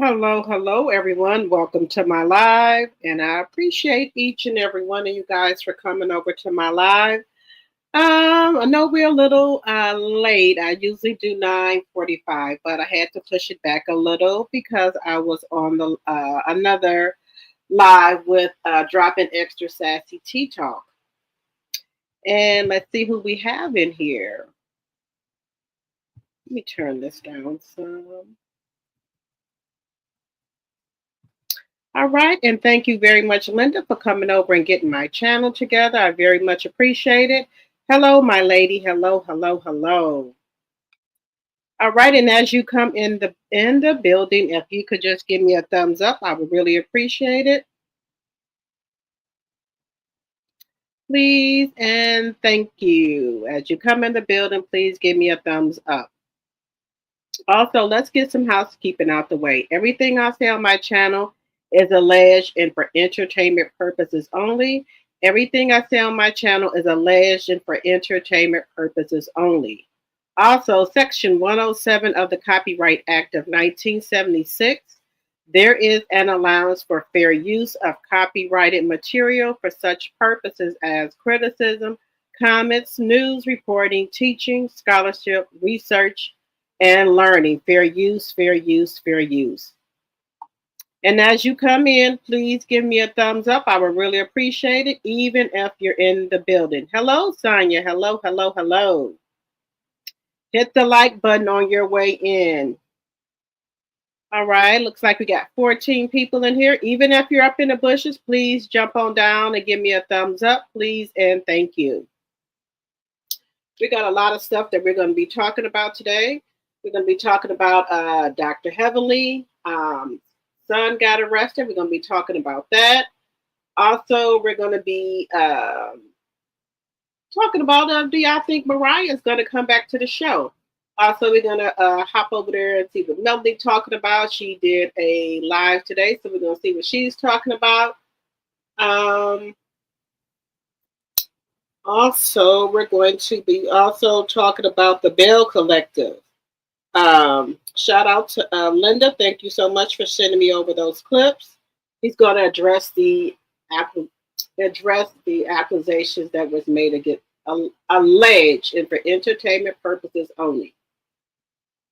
Hello, everyone. Welcome to my live, and I appreciate each and every one of you guys for coming over to my live. I know we're a little late. I usually do 9:45, but I had to push it back a little because I was on the another live with Dropping Extra Sassy Tea Talk. And let's see who we have in here. Let me turn this down some. All right, and thank you very much, Linda, for coming over and getting my channel together. I very much appreciate it. Hello, my lady. Hello. All right, and as you come in the building, if you could just give me a thumbs up, I would really appreciate it. Please and thank you. As you come in the building, please give me a thumbs up. Also, let's get some housekeeping out the way. Everything I say on my channel is alleged and for entertainment purposes only. Everything I say on my channel is alleged and for entertainment purposes only. Also, Section 107 of the Copyright Act of 1976, there is an allowance for fair use of copyrighted material for such purposes as criticism, comments, news reporting, teaching, scholarship, research, and learning. Fair use, fair use, fair use. And as you come in, please give me a thumbs up. I would really appreciate it, even if you're in the building. Hello, Sonia. Hello. Hit the like button on your way in. All right, looks like we got 14 people in here. Even if you're up in the bushes, please jump on down and give me a thumbs up, please, and thank you. We got a lot of stuff that we're going to be talking about today. We're going to be talking about Dr. Heavenly. Son got arrested. We're going to be talking about that. Also, we're going to be talking about do y'all think Mariah is going to come back to the show? Also, we're going to hop over there and see what Melody talking about. She did a live today, so we're going to see what she's talking about. Also, we're going to be also talking about the Bell Collective. Shout out to Linda. Thank you so much for sending me over those clips. He's going to address the accusations that was made against alleged and for entertainment purposes only.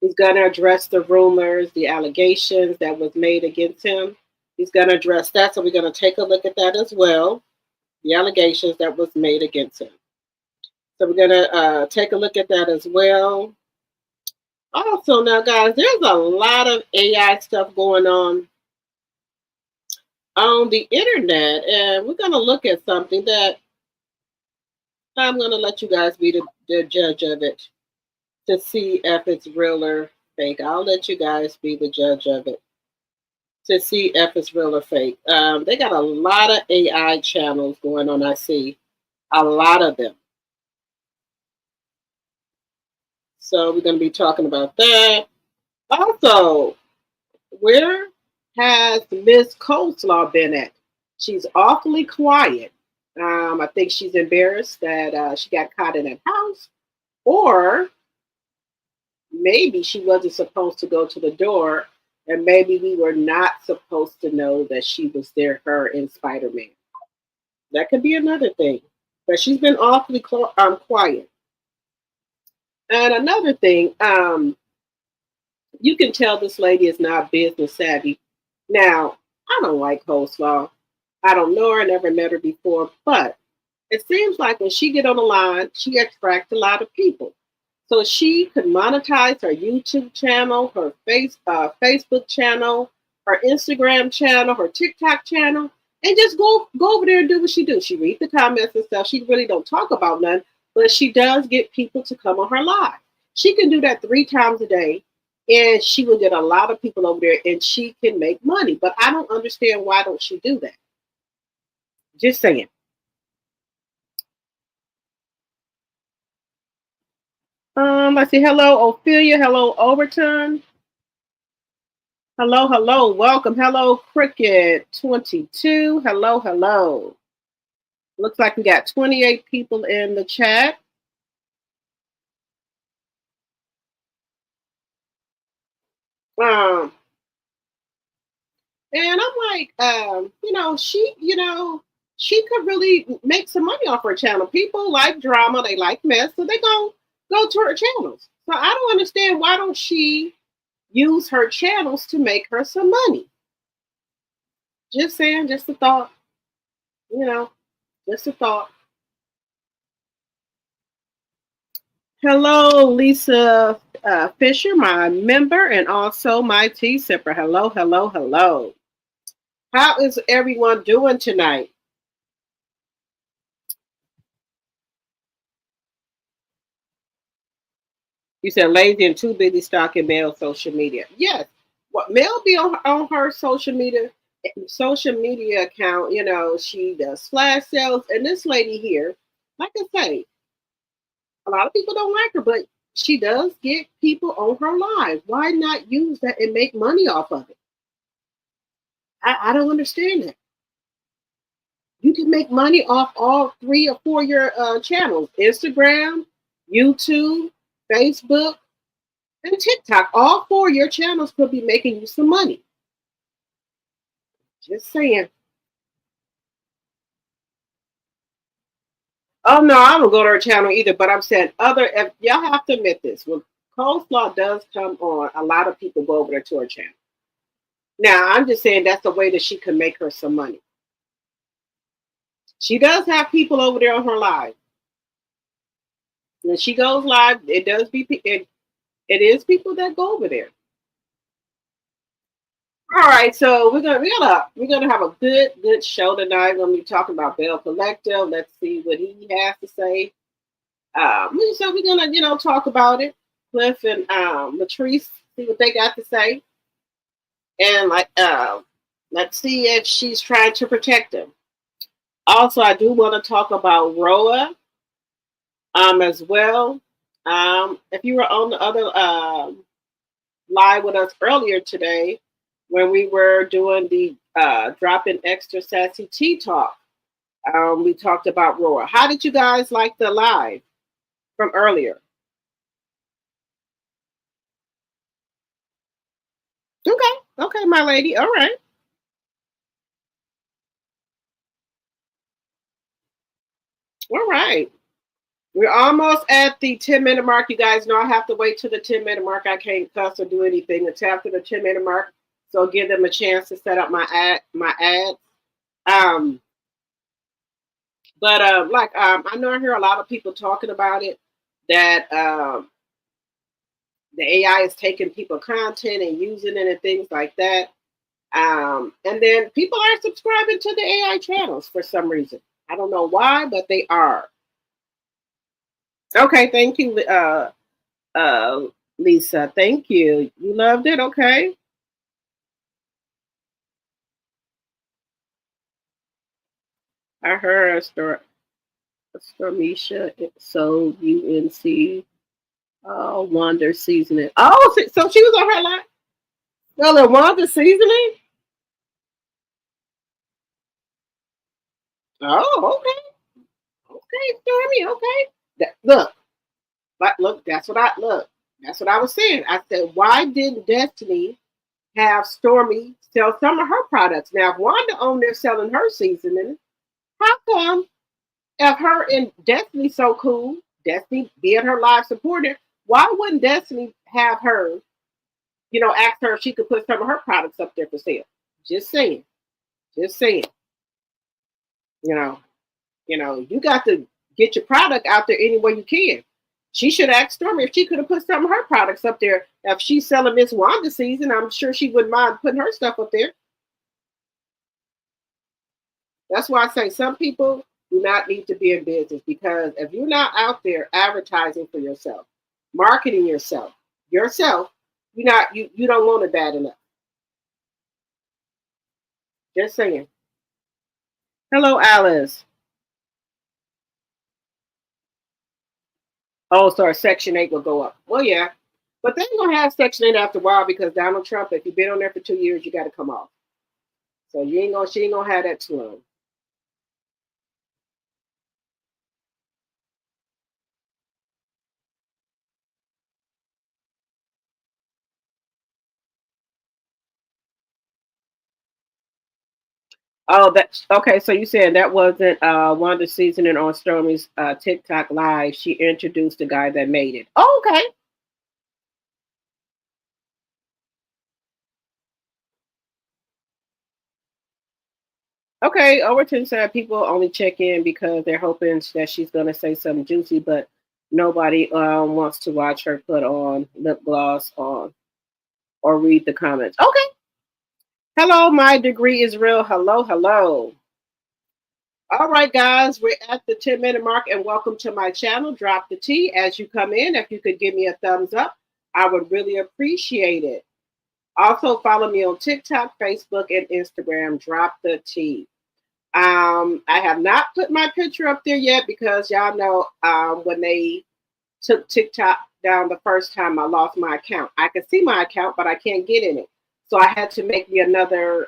He's going to address the rumors, the allegations that was made against him. He's going to address that, so we're going to take a look at that as well. The allegations that was made against him. So we're going to take a look at that as well. Also, now, guys, there's a lot of AI stuff going on the internet, and we're going to look at something that I'm going to let you guys be the judge of it to see if it's real or fake. I'll let you guys be the judge of it to see if it's real or fake. They got a lot of AI channels going on, I see. A lot of them. So we're going to be talking about that. Also, where has Miss Coleslaw been at? She's awfully quiet. I think she's embarrassed that she got caught in that house, or maybe she wasn't supposed to go to the door, and maybe we were not supposed to know that she was there, her and Spider-Man. That could be another thing. But she's been awfully quiet. And another thing, you can tell this lady is not business savvy. Now, I don't like Coleslaw. I don't know her, never met her before, but it seems like when she get on the line, she attracts a lot of people. So she could monetize her YouTube channel, her Facebook channel, her Instagram channel, her TikTok channel, and just go over there and do what she do. She read the comments and stuff. She really don't talk about none, but she does get people to come on her live. She can do that 3 times a day, and she will get a lot of people over there, and she can make money. But I don't understand, why don't she do that? Just saying. I see. Hello, Ophelia. Hello, Overton. Hello. Welcome. Hello, Cricket 22. Hello. Looks like we got 28 people in the chat. Um, And I'm like, she could really make some money off her channel. People like drama, they like mess, so they go to her channels. So I don't understand, why don't she use her channels to make her some money? Just saying, just a thought, you know, just a thought. Hello, Lisa Fisher, my member, and also my tea sipper. Hello, hello, hello. How is everyone doing tonight? You said lazy and too busy stalking Mel social media. Yes. What Mel be on her social media account, she does flash sales. And this lady here, like I say, a lot of people don't like her, but she does get people on her live. Why not use that and make money off of it? I don't understand that. You can make money off all three or four of your channels: Instagram, YouTube, Facebook, and TikTok. All four of your channels could be making you some money. Just saying. Oh no, I don't go to her channel either. But I'm saying, if y'all have to admit this, when coleslaw does come on, a lot of people go over there to her channel. Now I'm just saying that's the way that she can make her some money. She does have people over there on her live. When she goes live, it is people that go over there. All right, so we're gonna have a good show tonight. We're gonna be talking about Bell Collective. Let's see what he has to say. So we're gonna talk about it. Cliff and Latrice, see what they got to say, and let's see if she's trying to protect him. Also, I do want to talk about Roa as well. If you were on the other live with us earlier today when we were doing the dropping extra sassy tea talk. We talked about Roar. How did you guys like the live from earlier? Okay, okay, my lady. All right, all right. We're almost at the 10-minute mark. You guys know I have to wait till the 10-minute mark. I can't cuss or do anything until after the 10-minute mark. So give them a chance to set up my ads. Um, but I know I hear a lot of people talking about it, that the AI is taking people content and using it and things like that. And then people are subscribing to the AI channels for some reason. I don't know why, but they are. Okay, thank you, uh, Lisa. Thank you. You loved it. Okay. I heard Stormisha sold UNC Wonder seasoning. Oh, so she was on her line. Well, the Wanda seasoning. Oh, okay, okay, Stormy. Okay. Look, look. That's what I was saying. I said, why didn't Destiny have Stormy sell some of her products? Now, if Wanda on there selling her seasoning, how come if her and Destiny so cool, Destiny being her live supporter, why wouldn't Destiny have her, ask her if she could put some of her products up there for sale? Just saying. Just saying. You know, you got to get your product out there any way you can. She should ask Stormy if she could have put some of her products up there. If she's selling Miss Wanda season, I'm sure she wouldn't mind putting her stuff up there. That's why I say some people do not need to be in business, because if you're not out there advertising for yourself, marketing yourself, you don't want it bad enough. Just saying. Hello, Alice. Oh, sorry, Section 8 will go up. Well, yeah. But they're gonna have Section 8 after a while, because Donald Trump, if you've been on there for 2 years, you gotta come off. So she ain't gonna have that too long. Oh, that okay. So you said that wasn't one of the seasoning on Stormy's TikTok live. She introduced the guy that made it. Oh, okay. Okay. Overton said people only check in because they're hoping that she's gonna say something juicy, but nobody wants to watch her put on lip gloss on or read the comments. Okay. Hello, my degree is real. Hello, hello. All right, guys, we're at the 10-minute mark, and welcome to my channel. Drop the T as you come in. If you could give me a thumbs up, I would really appreciate it. Also, follow me on TikTok, Facebook, and Instagram. Drop the T. I have not put my picture up there yet because y'all know when they took TikTok down the first time, I lost my account. I can see my account, but I can't get in it. So I had to make me another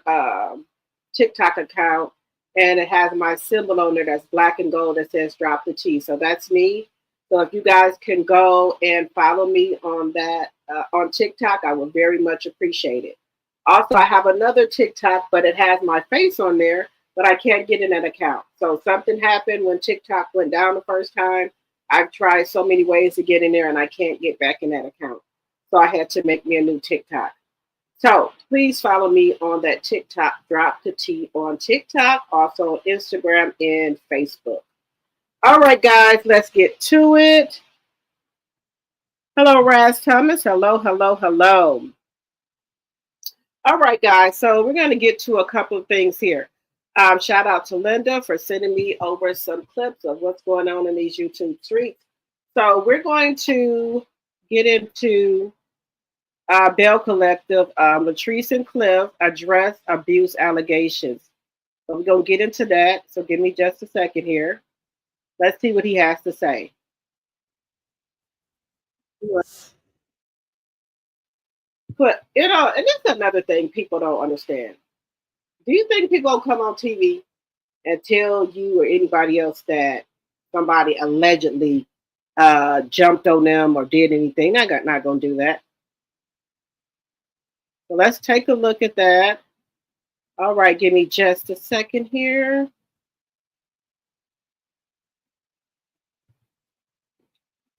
TikTok account, and it has my symbol on there that's black and gold that says "Drop the T." So that's me. So if you guys can go and follow me on that on TikTok, I would very much appreciate it. Also, I have another TikTok, but it has my face on there, but I can't get in that account. So something happened when TikTok went down the first time. I've tried so many ways to get in there and I can't get back in that account. So I had to make me a new TikTok. So please follow me on that TikTok, Drop the T on TikTok, also on Instagram and Facebook. All right, guys, let's get to it. Hello, Raz Thomas. Hello, hello, hello. All right, guys. So we're going to get to a couple of things here. Shout out to Linda for sending me over some clips of what's going on in these YouTube streets. So we're going to get into Bell Collective. Latrice and Cliff address abuse allegations. So we're going to get into that. So give me just a second here. Let's see what he has to say. But, and that's another thing people don't understand. Do you think people will come on TV and tell you or anybody else that somebody allegedly jumped on them or did anything? Not going to do that. So let's take a look at that. All right, give me just a second here.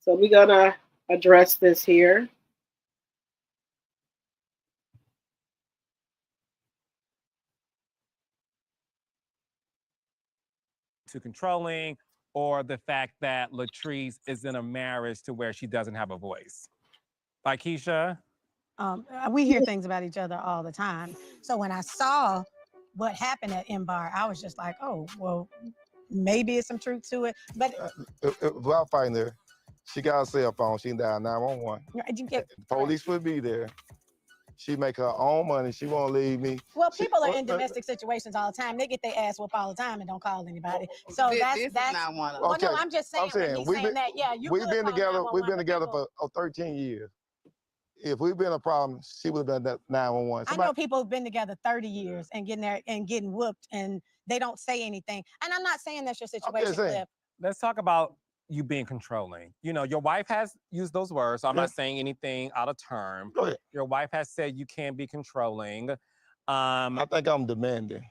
So we're going to address this here. To controlling, or the fact that Latrice is in a marriage to where she doesn't have a voice. Like Keisha? We hear things about each other all the time. So when I saw what happened at M Bar, I was just like, oh, well, maybe it's some truth to it. But without fighting her, she got a cell phone. She can dial 911. Police would be there. She make her own money. She won't leave me. Well, people are in domestic situations all the time. They get their ass whooped all the time and don't call anybody. So that's not one of them. Okay. Well, no, I'm just saying, when he's saying that, yeah, you we've been together. We've been together for 13 years. If we've been a problem, she would have been that 911. I know people who've been together 30 years and getting there and getting whooped and they don't say anything. And I'm not saying that's your situation, Cliff. Let's talk about you being controlling. You know, your wife has used those words, so I'm not saying anything out of term. Go ahead. Your wife has said you can be controlling. I think I'm demanding.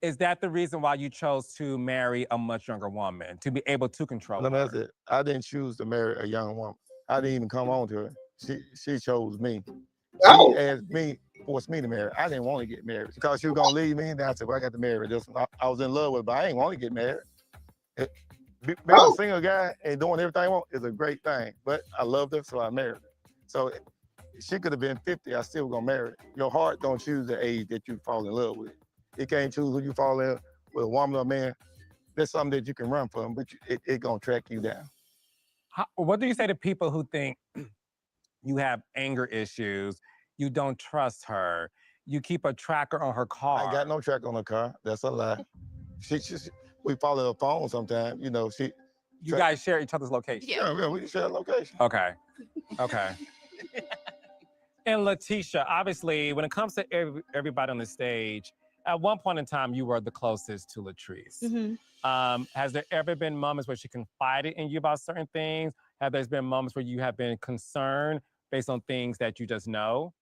Is that the reason why you chose to marry a much younger woman, to be able to control her? That's it. I didn't choose to marry a young woman. I didn't even come on to her. She chose me. She asked me, forced me to marry. I didn't want to get married because she was gonna leave me, and I said, "Well, I got to marry this one." I was in love with her, but I ain't want to get married. Being a single guy and doing everything I want is a great thing, but I loved her, so I married her. So she could have been 50, I still was gonna marry her. Your heart don't choose the age that you fall in love with. It can't choose who you fall in with, a woman or a man. There's something that you can run from, but it gonna track you down. What do you say to people who think you have anger issues, you don't trust her, you keep a tracker on her car? I ain't got no tracker on her car. That's a lie. We follow her phone sometimes. You know, You guys share each other's location? Yeah, we share a location. Okay. And Letitia, obviously, when it comes to everybody on the stage, at one point in time, you were the closest to Latrice. Mm-hmm. Has there ever been moments where she confided in you about certain things? Have there been moments where you have been concerned based on things that you just know?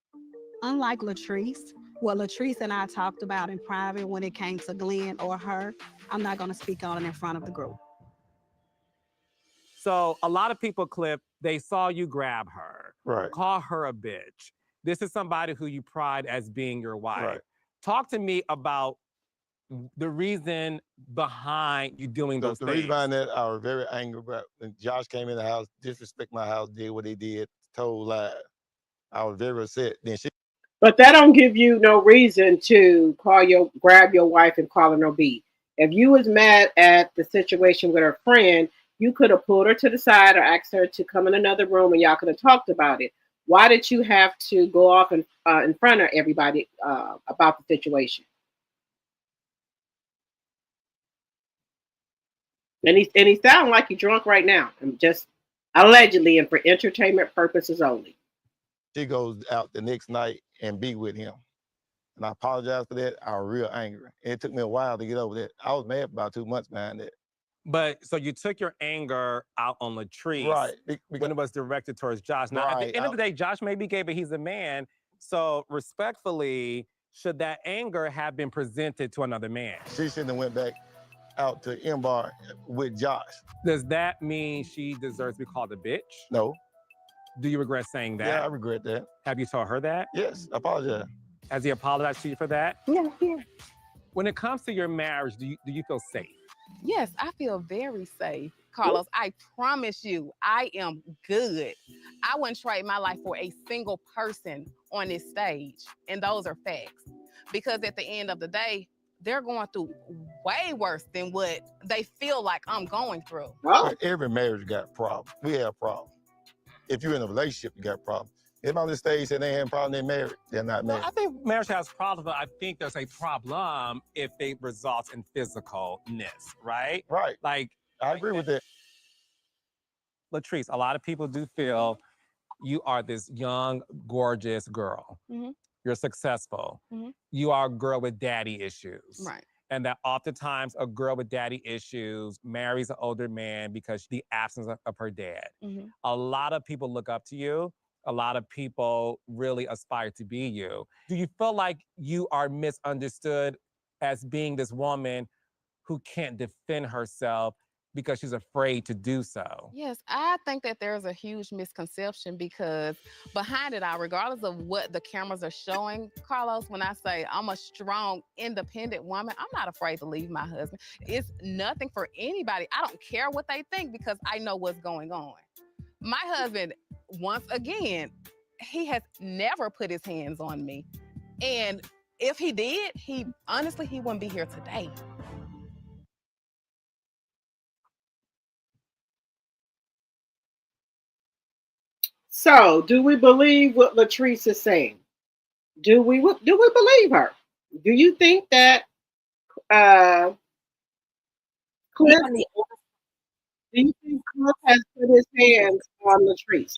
Unlike Latrice, what Latrice and I talked about in private when it came to Glenn or her, I'm not going to speak on it in front of the group. So a lot of people, Cliff, they saw you grab her, Right. call her a bitch. This is somebody who you pride as being your wife. Right. Talk to me about the reason behind you doing those The things. reason behind that, I was very angry about when Josh came in the house, disrespect my house, did what he did, told lies. I was very upset. Then she. But that don't give you no reason to grab your wife and call her no B. If you was mad at the situation with her friend, you could have pulled her to the side or asked her to come in another room and y'all could have talked about it. Why did you have to go off in front of everybody about the situation? And he sound like he's drunk right now. I'm just allegedly and for entertainment purposes only. She goes out the next night and be with him. And I apologize for that. I was real angry. It took me a while to get over that. I was mad for about 2 months behind that. But so you took your anger out on Latrice, Right. When it was directed towards Josh. Now, at the end of the day, Josh may be gay, but he's a man. So respectfully, should that anger have been presented to another man? She shouldn't have went back out to M-Bar with Josh. Does that mean she deserves to be called a bitch? No. Do you regret saying that? Yeah, I regret that. Have you told her that? Yes, I apologize. Has he apologized to you for that? Yeah. When it comes to your marriage, do you feel safe? Yes, I feel very safe, Carlos. I promise you, I am good. I wouldn't trade my life for a single person on this stage. And those are facts. Because at the end of the day, they're going through way worse than what they feel like I'm going through. Oh. Every marriage got problems. We have problems. If you're in a relationship, you got problems. If on this stage and they have a problem, they're married, they're not married. I think marriage has problems, but I think there's a problem if it results in physicalness, right? Right. Like, I agree with that. Latrice, a lot of people do feel you are this young, gorgeous girl. Mm-hmm. You're successful. Mm-hmm. You are a girl with daddy issues. Right. And that oftentimes a girl with daddy issues marries an older man because the absence of her dad. Mm-hmm. A lot of people look up to you. A lot of people really aspire to be you. Do you feel like you are misunderstood as being this woman who can't defend herself because she's afraid to do so? Yes, I think that there's a huge misconception because behind it all, regardless of what the cameras are showing, Carlos, when I say I'm a strong, independent woman, I'm not afraid to leave my husband. It's nothing for anybody. I don't care what they think because I know what's going on. My husband, once again, he has never put his hands on me. And if he did, honestly, he wouldn't be here today. So, do we believe what Latrice is saying? Do we believe her? Do you think that Cliff? Do you think Cliff has put his hands on Latrice?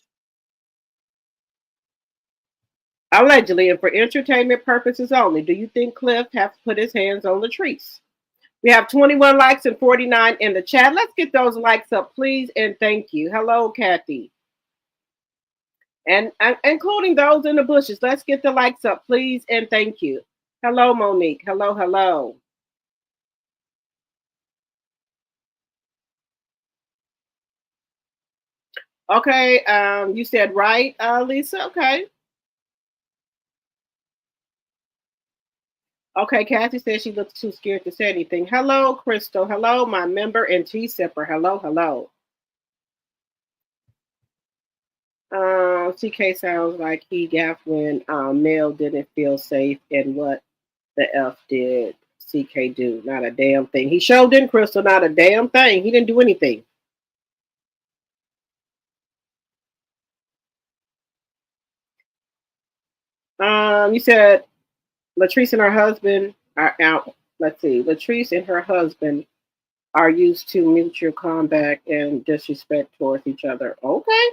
Allegedly, and for entertainment purposes only, do you think Cliff has put his hands on Latrice? We have 21 likes and 49 in the chat. Let's get those likes up, please, and thank you. Hello, Kathy. And including those in the bushes. Let's get the likes up, please, and thank you. Hello, Monique. Hello, hello. Okay, you said right, Lisa. Okay. Okay, Kathy says she looks too scared to say anything. Hello, Crystal. Hello, my member and tea sipper. Hello, hello. CK sounds like he gaffed when Mel didn't feel safe, and what the F did CK do? Not a damn thing. He showed in Crystal, not a damn thing. He didn't do anything. You said Latrice and her husband are out. Let's see. Latrice and her husband are used to mutual combat and disrespect towards each other. Okay.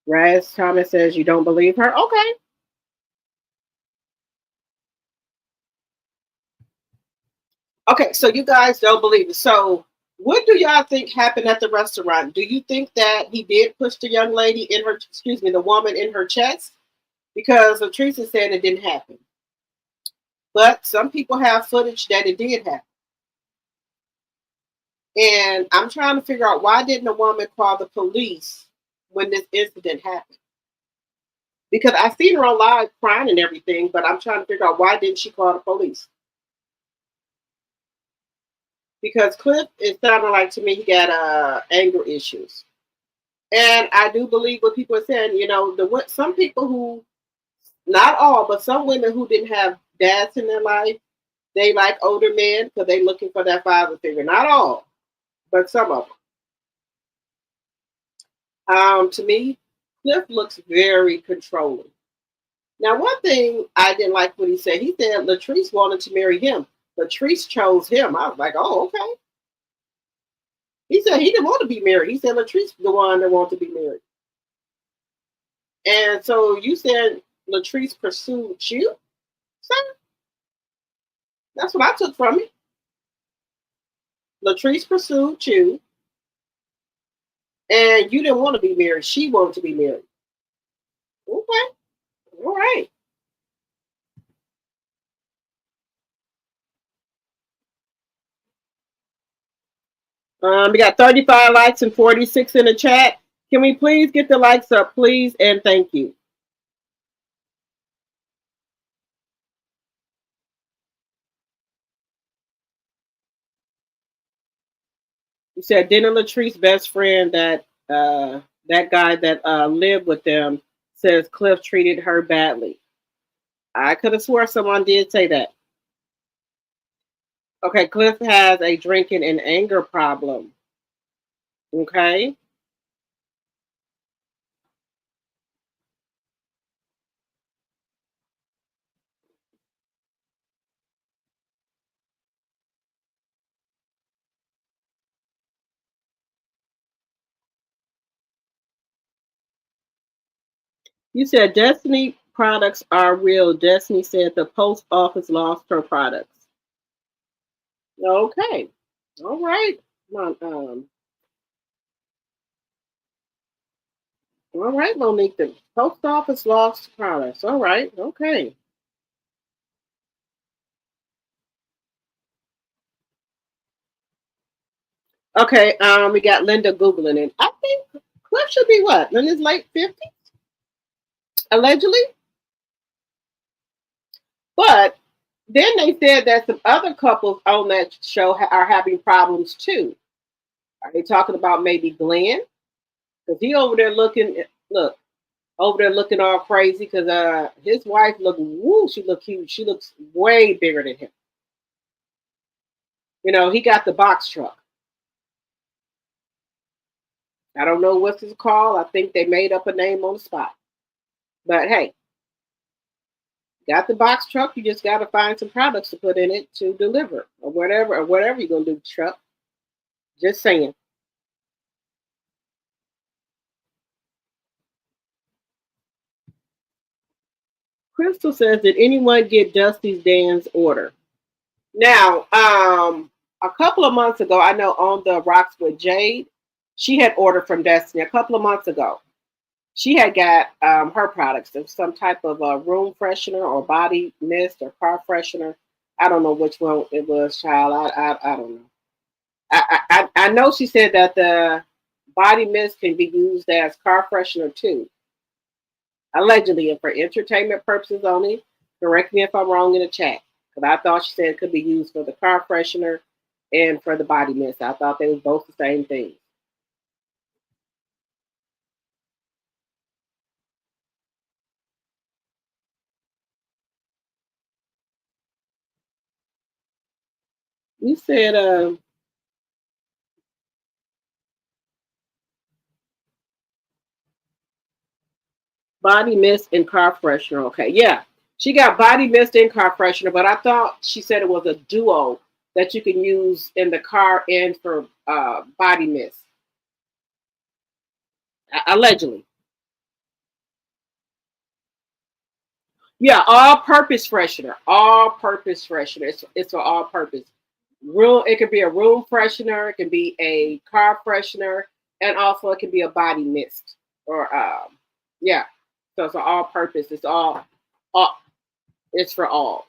Raz Thomas says you don't believe her. Okay. Okay, so you guys don't believe it. So what do y'all think happened at the restaurant? Do you think that he did push the young lady in her, the woman in her chest? because Latrice said it didn't happen. But some people have footage that it did happen. And I'm trying to figure out, why didn't a woman call the police when this incident happened? Because I seen her on live crying and everything, but I'm trying to figure out, why didn't she call the police? Because Cliff, it sounded like to me he got anger issues. And I do believe what people are saying, some people who, not all, but some women who didn't have dads in their life, they like older men because they're looking for that father figure. Not all, but some of them. To me, Cliff looks very controlling. Now, one thing I didn't like what he said Latrice wanted to marry him. Latrice chose him. I was like, oh, okay. He said he didn't want to be married. He said Latrice the one that wanted to be married. And so you said Latrice pursued you, sir? That's what I took from it. Latrice pursued you, and you didn't want to be married. She wanted to be married. Okay. All right. We got 35 likes and 46 in the chat. Can we please get the likes up, please? And thank you. You said, didn't Latrice's best friend that guy that lived with them says Cliff treated her badly? I could have swore someone did say that. Okay, Cliff has a drinking and anger problem. Okay. You said Destiny products are real. Destiny said the post office lost her products. Okay. All right. All right, Monique. The post office lost products. All right. Okay. Okay. We got Linda Googling it. I think Cliff should be what? In his late 50s? Allegedly. But then they said that some other couples on that show are having problems too. Are they talking about maybe Glenn? Because he over there over there looking all crazy because his wife she look huge. She looks way bigger than him. He got the box truck. I don't know what's his call. I think they made up a name on the spot. But hey, got the box truck. You just got to find some products to put in it to deliver or whatever you're going to do with the truck. Just saying. Crystal says, did anyone get Dusty's dance order? Now, a couple of months ago, I know on the Rocks with Jade, she had ordered from Destiny a couple of months ago. She had got her products, some type of room freshener or body mist or car freshener. I don't know which one it was, child. I don't know. I know she said that the body mist can be used as car freshener too. Allegedly, and for entertainment purposes only. Correct me if I'm wrong in the chat. Because I thought she said it could be used for the car freshener and for the body mist. I thought they were both the same thing. You said body mist and car freshener. Okay, yeah. She got body mist and car freshener, but I thought she said it was a duo that you can use in the car and for body mist. Allegedly. Yeah, all-purpose freshener. All-purpose freshener. It's for all-purpose. It could be a room freshener. It can be a car freshener, and also it can be a body mist. Or yeah. So it's an all purpose. It's all it's for all.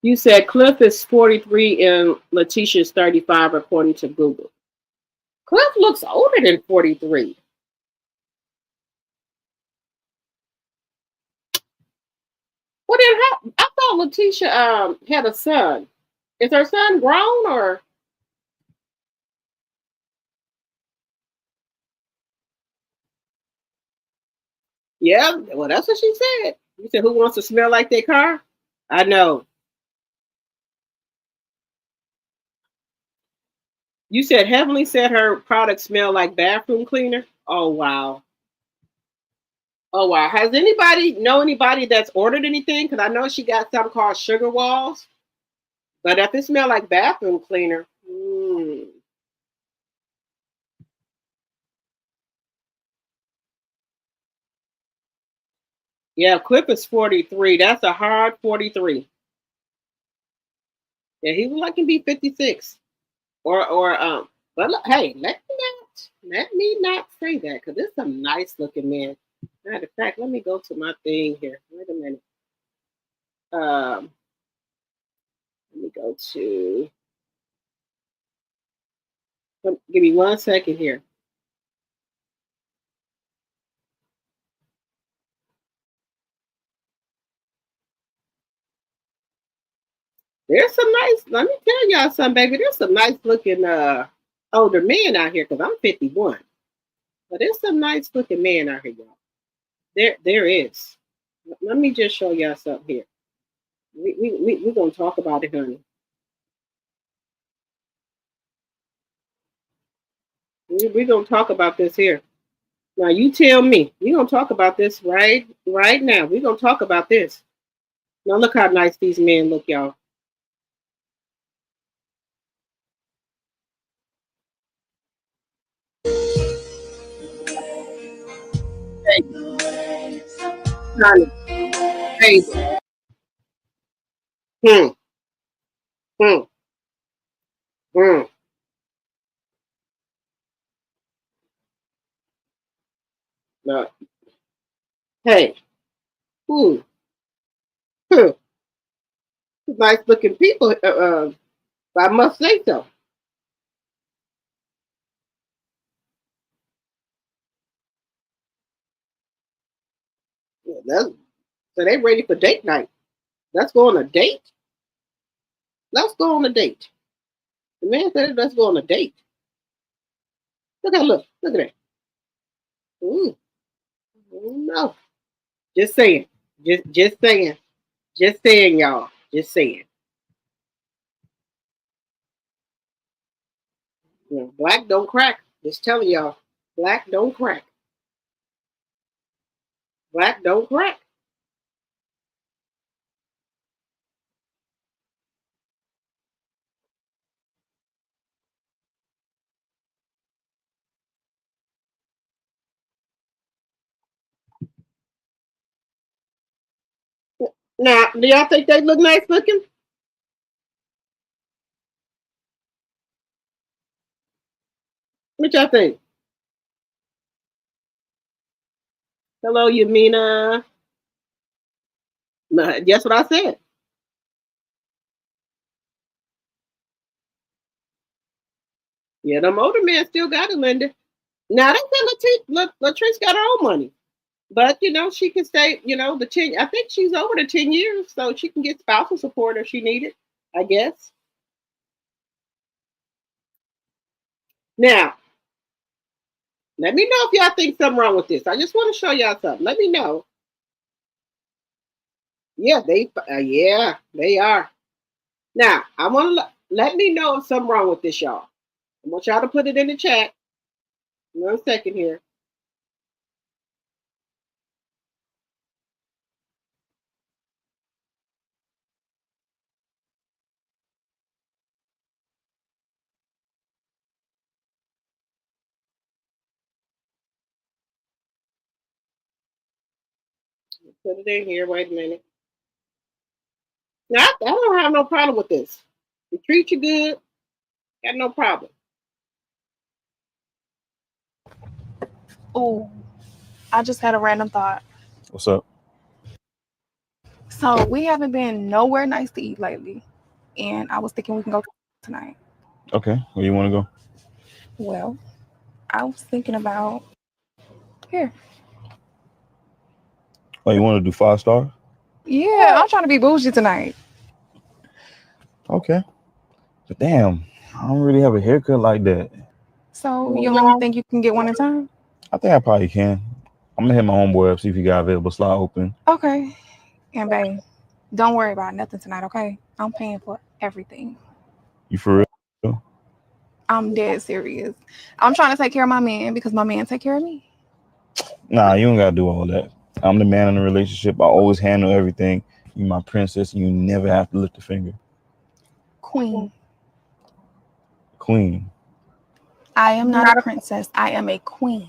You said Cliff is 43 and Letitia's 35 according to Google. Cliff looks older than 43. What did happen? I thought Letitia had a son. Is her son grown or? Yeah, well, that's what she said. You said, who wants to smell like their car? I know. You said Heavenly said her product smelled like bathroom cleaner. Oh wow. Oh wow. Has anybody that's ordered anything? Because I know she got something called sugar walls. But if it smell like bathroom cleaner, yeah, Cliff is 43. That's a hard 43. Yeah, he would like to be 56. Or but look, hey, let me not say that because there's some nice looking men. Matter of fact, let me go to my thing here. Wait a minute. Um, let me go to. Give me 1 second here. There's some nice. Let me tell y'all something, baby. There's some nice looking older men out here because I'm 51. But there's some nice looking men out here, y'all. There is. Let me just show y'all something here. We're gonna talk about it, honey. We're gonna talk about this here. Now you tell me. We're gonna talk about this right now. We're gonna talk about this. Now look how nice these men look, y'all. Honey, baby. Hmm, hmm, hmm. No. Hey, ooh, huh. Nice looking people. I must say so. Yeah, so they ready for date night. Let's go on a date. Let's go on a date. The man said, "Let's go on a date." Look at look. Look at that. Ooh, no. Just saying. Just saying. Just saying, y'all. Just saying. You know, black don't crack. Just telling y'all. Black don't crack. Black don't crack. Now, do y'all think they look nice looking? What y'all think? Hello, Yamina. Guess what I said? Yeah, them older men still got it, Linda. Now they said Latrice got her own money. But she can stay, the 10. I think she's over the 10 years, so she can get spousal support if she needed, I guess. Now, Let me know if y'all think something wrong with this. I just want to show y'all something. Let me know. Yeah, yeah, they are. Now, I want to let me know if something wrong with this, y'all. I want y'all to put it in the chat. 1 second here. Put it in here. Wait a minute. Now, I don't have no problem with this. We treat you good. Got no problem. Oh, I just had a random thought. What's up? So we haven't been nowhere nice to eat lately, and I was thinking we can go tonight. Okay, where you want to go? Well, I was thinking about here. Oh, you want to do 5-star? Yeah, I'm trying to be bougie tonight. Okay. But damn, I don't really have a haircut like that. So you only think you can get one in time? I think I probably can. I'm gonna hit my homeboy up, see if he got available slot open. Okay. And babe, don't worry about nothing tonight, okay? I'm paying for everything. You for real? I'm dead serious. I'm trying to take care of my man because my man take care of me. Nah, you don't gotta do all that. I'm the man in the relationship. I always handle everything. You my princess, and you never have to lift a finger. Queen. Queen. I am not a princess. I am a queen.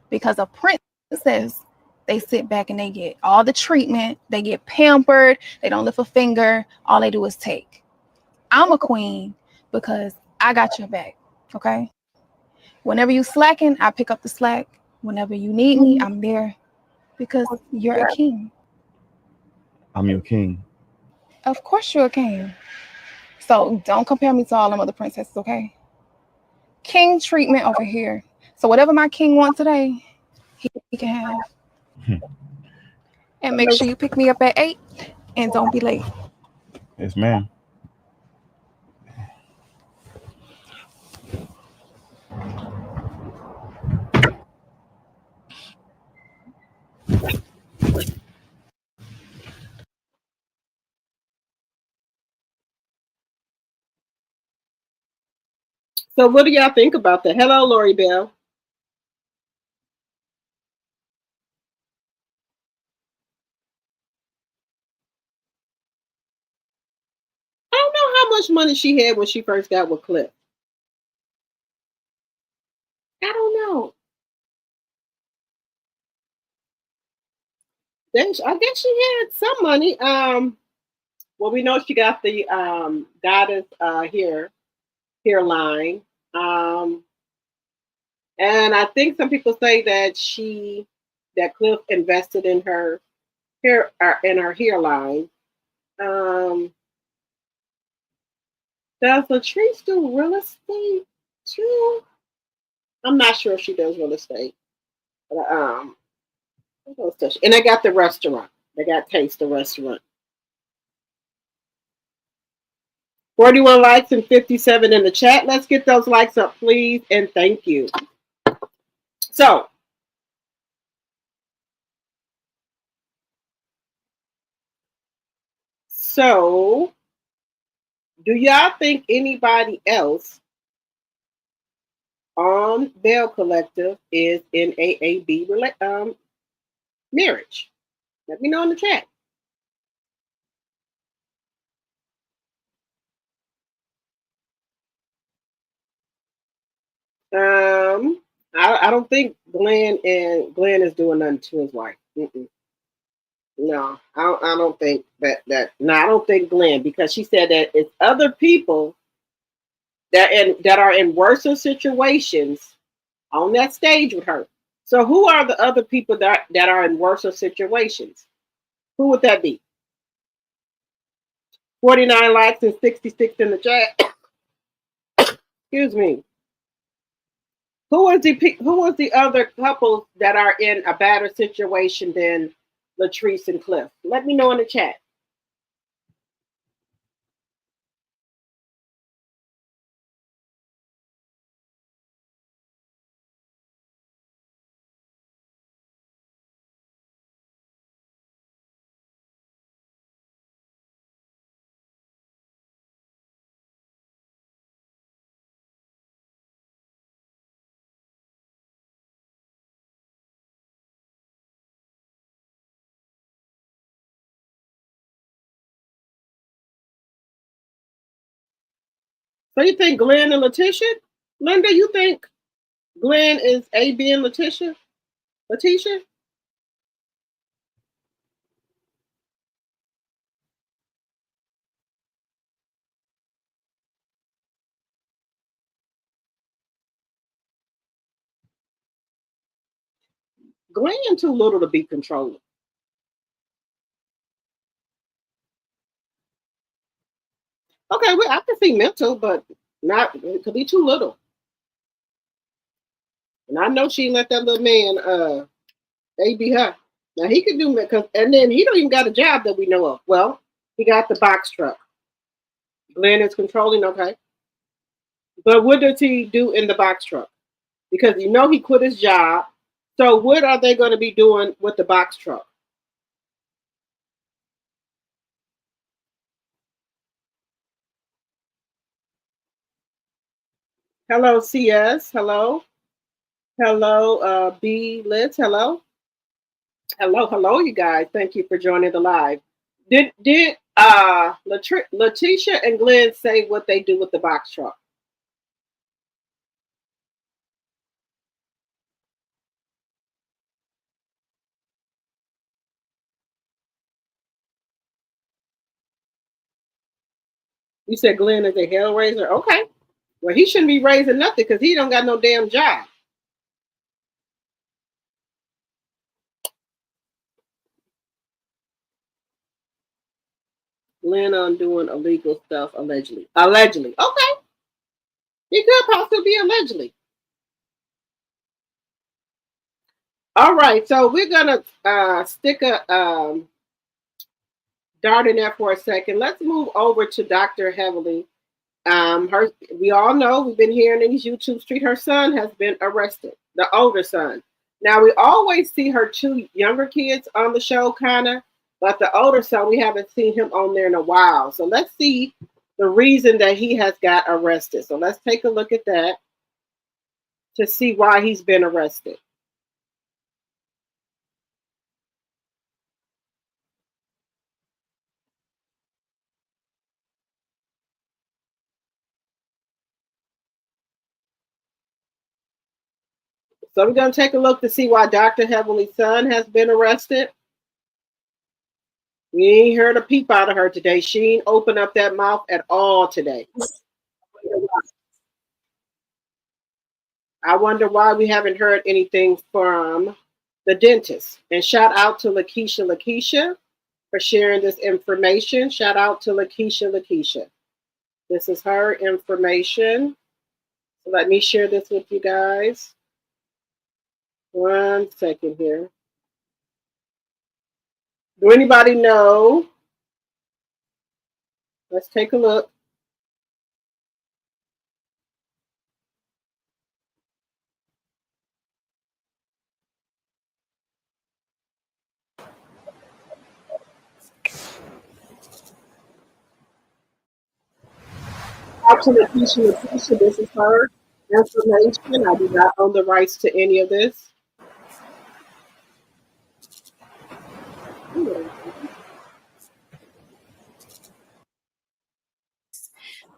Because a princess, they sit back and they get all the treatment. They get pampered. They don't lift a finger. All they do is take. I'm a queen because I got your back. Okay. Whenever you slacking, I pick up the slack. Whenever you need me, I'm there because you're a king. I'm your king. Of course you're a king. So don't compare me to all them other princesses, okay? King treatment over here. So whatever my king wants today, he can have. And make sure you pick me up at 8 and don't be late. Yes, ma'am. So, what do y'all think about that? Hello, Lori Bell. I don't know how much money she had when she first got with Cliff. I don't know. I guess she had some money. Well, we know she got the goddess hairline. Um, and I think some people say that Cliff invested in her hairline. Um, does Latrice do real estate too? I'm not sure if she does real estate. But, and they got the restaurant. They got Taste the Restaurant. 41 likes and 57 in the chat. Let's get those likes up, please, and thank you. So, do y'all think anybody else on Bell Collective is in AAB marriage? Let me know in the chat. I don't think Glenn is doing nothing to his wife. Mm-mm. No, I don't think that. No, I don't think Glenn, because she said that it's other people that are in worse situations on that stage with her. So who are the other people that are in worse situations? Who would that be? 49 likes and 66 in the chat. Excuse me. Who is the other couples that are in a better situation than Latrice and Cliff? Let me know in the chat. So you think Glenn and Letitia? Linda, you think Glenn is AB and Letitia? Letitia? Glenn too little to be controlling. Okay, well, I can see mental, but not it could be too little. And I know she let that little man AB her. Now he could do because and then he don't even got a job that we know of. Well, he got the box truck. Glenn is controlling, okay. But what does he do in the box truck? Because you know he quit his job. So what are they going to be doing with the box truck? Hello, CS. Hello. Hello, B Liz. Hello. Hello, you guys. Thank you for joining the live. Did Letitia and Glenn say what they do with the box truck? You said Glenn is a hellraiser. Okay. Well, he shouldn't be raising nothing because he don't got no damn job. Glenn on doing illegal stuff allegedly. Allegedly. Okay. He could possibly be allegedly. All right. So we're gonna stick a dart in there for a second. Let's move over to Dr. Heavily. Her, we all know, we've been hearing in these YouTube street, her son has been arrested, the older son. Now we always see her two younger kids on the show, kind of, but the older son, we haven't seen him on there in a while. So let's see the reason that he has got arrested. So let's take a look at that to see why he's been arrested. So we're going to take a look to see why Dr. Heavenly's son has been arrested. We ain't heard a peep out of her today. She ain't opened up that mouth at all today. I wonder why we haven't heard anything from the dentist. And shout out to Lakeisha for sharing this information. Shout out to Lakeisha. This is her information. So let me share this with you guys. 1 second here. Do anybody know? Let's take a look. Actually, Lakeisha, this is her information. I do not own the rights to any of this.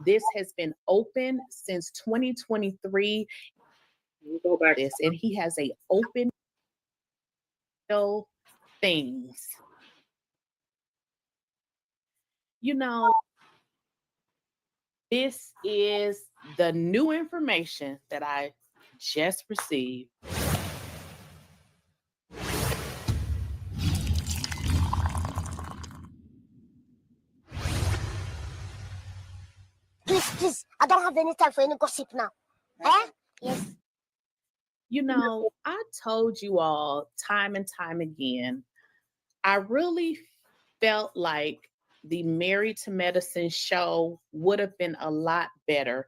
This has been open since 2023. Go back. This, and he has a open things. You know, this is the new information that I just received. Please, I don't have any time for any gossip now. Eh? Yes. You know, I told you all time and time again, I really felt like the Married to Medicine show would have been a lot better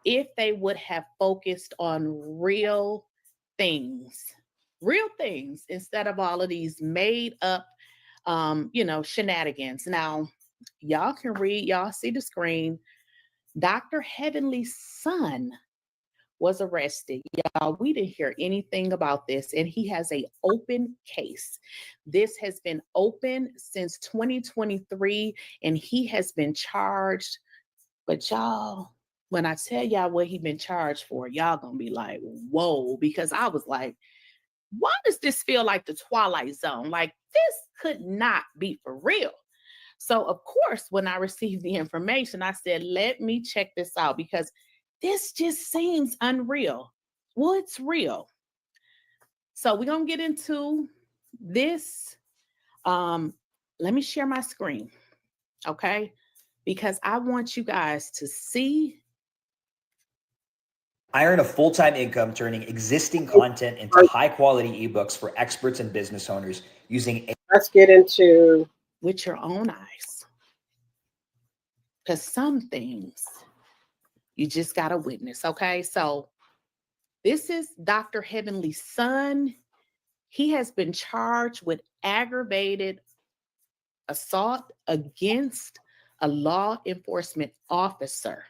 if they would have focused on real things instead of all of these made up, shenanigans. Now, y'all can read, y'all see the screen. Dr. Heavenly's son was arrested. Y'all, we didn't hear anything about this, and he has an open case. This has been open since 2023, and he has been charged. But y'all, when I tell y'all what he been charged for, y'all gonna be like, whoa, because I was like, why does this feel like the Twilight Zone? Like, this could not be for real. So, of course, when I received the information, I said, let me check this out because this just seems unreal. Well, it's real. So we're going to get into this. Let me share my screen, okay? Because I want you guys to see. I earn a full-time income turning existing content into high-quality ebooks for experts and business owners using. Let's get into with your own eyes. Because some things you just got to witness, okay? So this is Dr. Heavenly's son. He has been charged with aggravated assault against a law enforcement officer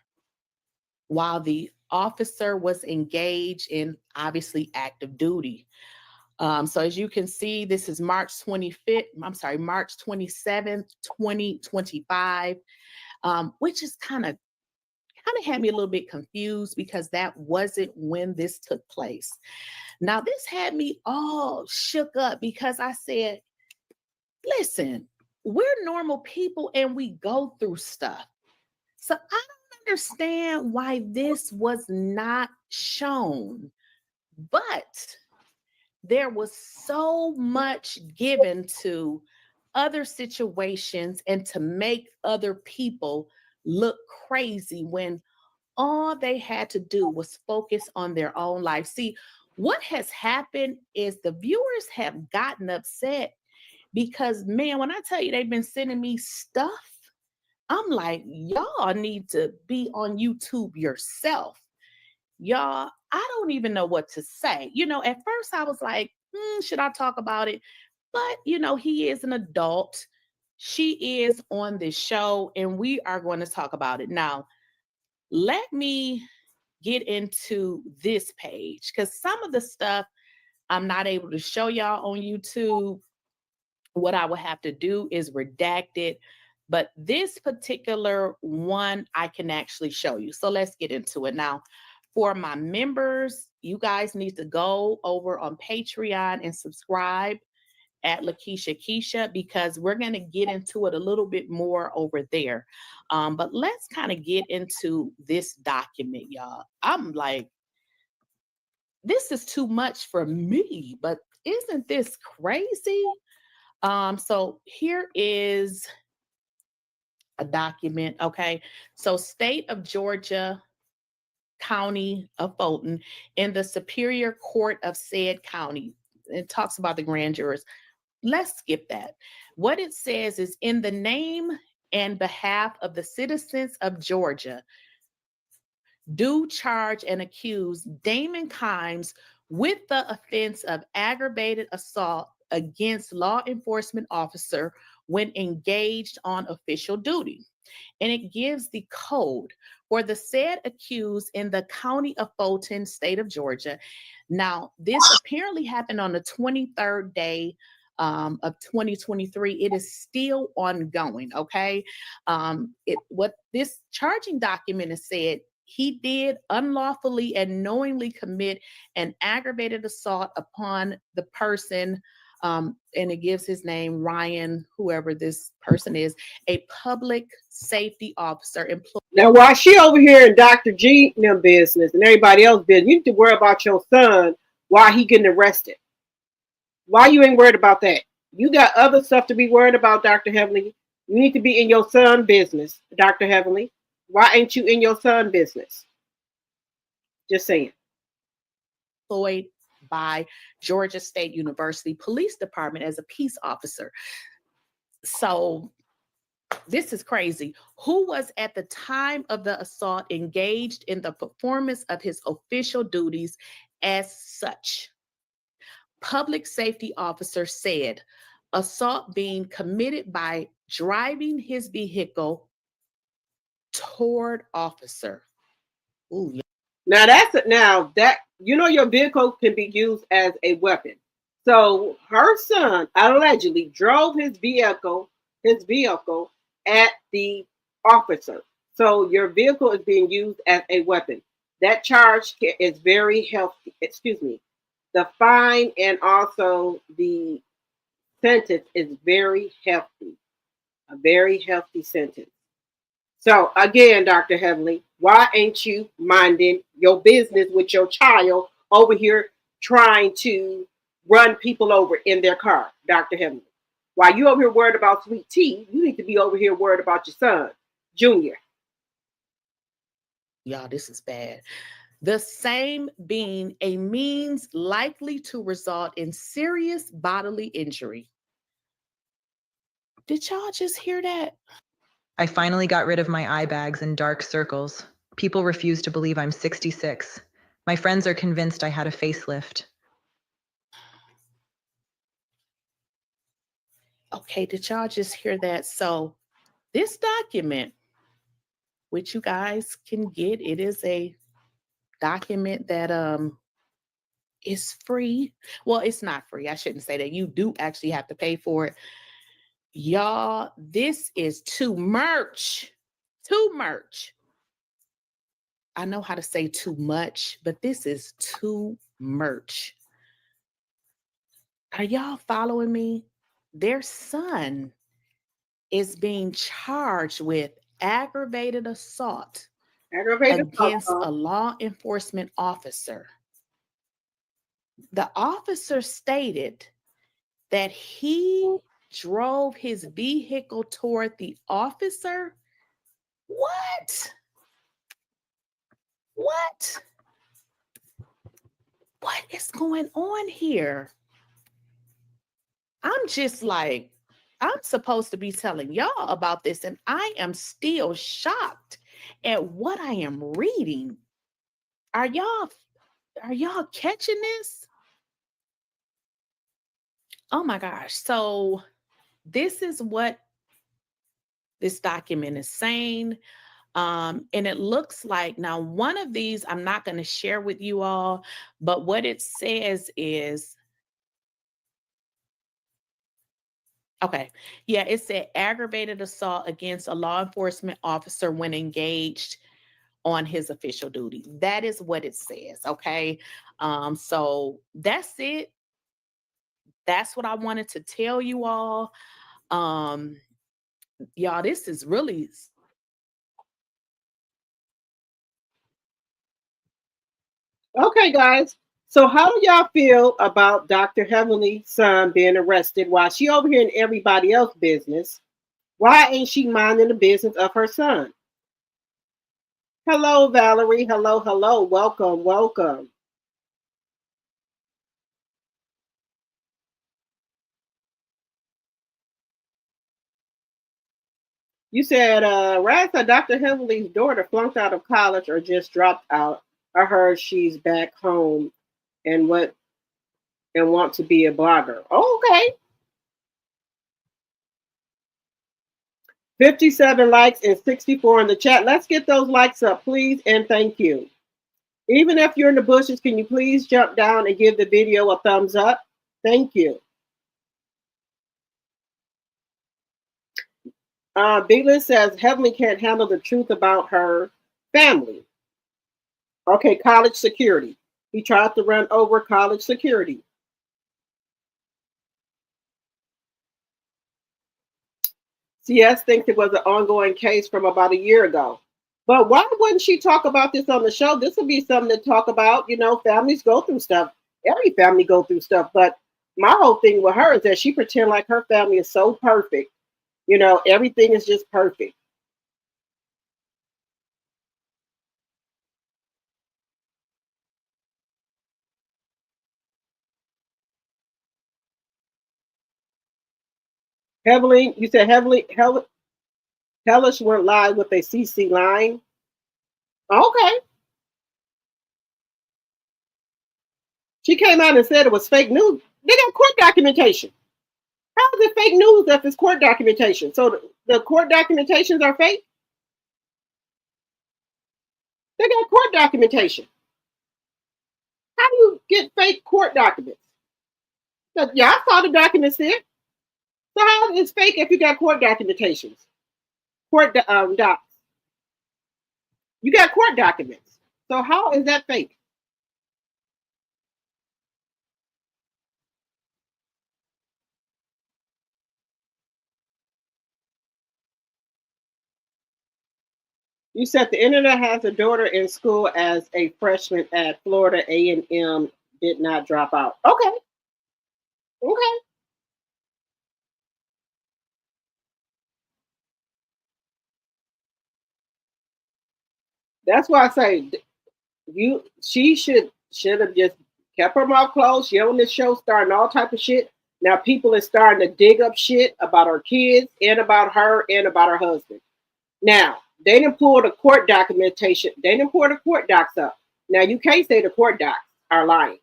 while the officer was engaged in obviously active duty. So as you can see, this is March 27th, 2025, which is kind of had me a little bit confused because that wasn't when this took place. Now, this had me all shook up because I said, listen, we're normal people and we go through stuff. So I don't understand why this was not shown. But there was so much given to other situations and to make other people look crazy when all they had to do was focus on their own life. See, what has happened is the viewers have gotten upset because, man, when I tell you they've been sending me stuff, I'm like, y'all need to be on YouTube yourself. Y'all, I don't even know what to say. You know, at first I was like, should I talk about it? But, you know, he is an adult. She is on this show, and we are going to talk about it. Now, let me get into this page because some of the stuff I'm not able to show y'all on YouTube. What I would have to do is redact it. But this particular one, I can actually show you. So let's get into it now. For my members, you guys need to go over on Patreon and subscribe at Lakeisha Keisha because we're going to get into it a little bit more over there. But let's kind of get into this document, y'all. I'm like, this is too much for me, but isn't this crazy? So here is a document, okay? So State of Georgia, County of Fulton, in the Superior Court of said county. It talks about the grand jurors. Let's skip that. What it says is, in the name and behalf of the citizens of Georgia, do charge and accuse Damon Kimes with the offense of aggravated assault against law enforcement officer when engaged on official duty. And it gives the code for the said accused in the county of Fulton, state of Georgia. Now, this apparently happened on the 23rd day of 2023. It is still ongoing, okay? What this charging document has said, he did unlawfully and knowingly commit an aggravated assault upon the person, and it gives his name, Ryan, whoever this person is, a public safety officer employed. Now, while she over here in Dr. G and them business and everybody else business, you need to worry about your son while he getting arrested. Why you ain't worried about that? You got other stuff to be worried about, Dr. Heavenly. You need to be in your son business, Dr. Heavenly. Why ain't you in your son business? Just saying. Employed by Georgia State University Police Department as a peace officer. So this is crazy. Who was at the time of the assault engaged in the performance of his official duties as such. Public safety officer said, assault being committed by driving his vehicle toward officer. Ooh, yeah. Now that's it. Now that you know your vehicle can be used as a weapon. So her son allegedly drove his vehicle at the officer. So your vehicle is being used as a weapon. That charge is very healthy. Excuse me. The fine and also the sentence is very healthy. A very healthy sentence. So again, Dr. Heavenly, why ain't you minding your business with your child over here trying to run people over in their car, Dr. Heavenly? While you over here worried about sweet tea, you need to be over here worried about your son, Junior. Y'all, this is bad. The same being a means likely to result in serious bodily injury. Did y'all just hear that? I finally got rid of my eye bags and dark circles. People refuse to believe I'm 66. My friends are convinced I had a facelift. Okay, did y'all just hear that? So this document, which you guys can get, it is a document that is free. Well, it's not free. I shouldn't say that. You do actually have to pay for it. Y'all, this is too much. Too much. I know how to say too much, but this is too much. Are y'all following me? Their son is being charged with aggravated assault against a law enforcement officer. The officer stated that he drove his vehicle toward the officer. What? What? What is going on here? I'm just like, I'm supposed to be telling y'all about this, and I am still shocked at what I am reading. Are y'all catching this? Oh my gosh. So this is what this document is saying. And it looks like, now one of these I'm not going to share with you all, but what it says is, okay, yeah, it said aggravated assault against a law enforcement officer when engaged on his official duty. That is what it says, okay? So that's it. That's what I wanted to tell you all. Y'all, this is really... Okay, guys. So how do y'all feel about Dr. Heavenly's son being arrested while she over here in everybody else's business? Why ain't she minding the business of her son? Hello, Valerie. Hello, hello. Welcome, welcome. You said, Rasa, Dr. Heavenly's daughter flunked out of college or just dropped out. I heard she's back home and want to be a blogger. Okay. 57 likes and 64 in the chat. Let's get those likes up, please, and thank you. Even if you're in the bushes, can you please jump down and give the video a thumbs up? Thank you. Bigland says Heavenly can't handle the truth about her family. Okay, college security. He tried to run over college security. CS thinks it was an ongoing case from about a year ago. But why wouldn't she talk about this on the show? This would be something to talk about. You know, families go through stuff. Every family go through stuff. But my whole thing with her is that she pretend like her family is so perfect. You know, everything is just perfect. Heavily, you said Hellish went live with a CC line. Okay. She came out and said it was fake news. They got court documentation. How is it fake news if it's court documentation? So the court documentations are fake? They got court documentation. How do you get fake court documents? Yeah, I saw the documents there. So how is it fake if you got court documentations? Court docs. You got court documents. So how is that fake? You said the internet has a daughter in school as a freshman at Florida A&M, did not drop out. Okay, okay. That's why I say she should have just kept her mouth closed. She on this show starting all type of shit. Now people are starting to dig up shit about her kids and about her and about her husband. Now they didn't pull the court documentation. They didn't pull the court docs up. Now you can't say the court docs are lying.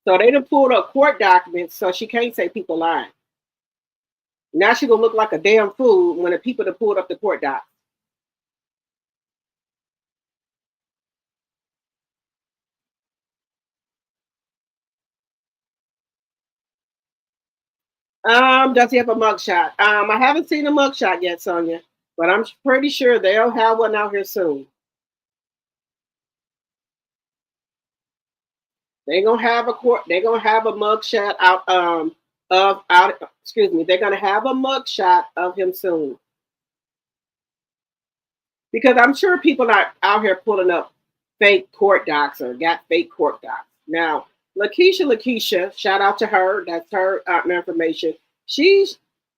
So they didn't pull the court documents, so she can't say people lying. Now she gonna look like a damn fool when the people that pulled up the court docs. Does he have a mugshot? I haven't seen a mugshot yet, Sonia, but I'm pretty sure they'll have one out here soon. They're gonna have a court. They're gonna have a mugshot out. Of out. Excuse me. They're gonna have a mugshot of him soon because I'm sure people are out here pulling up fake court docs or got fake court docs. Now, Lakeisha, shout out to her. That's her information.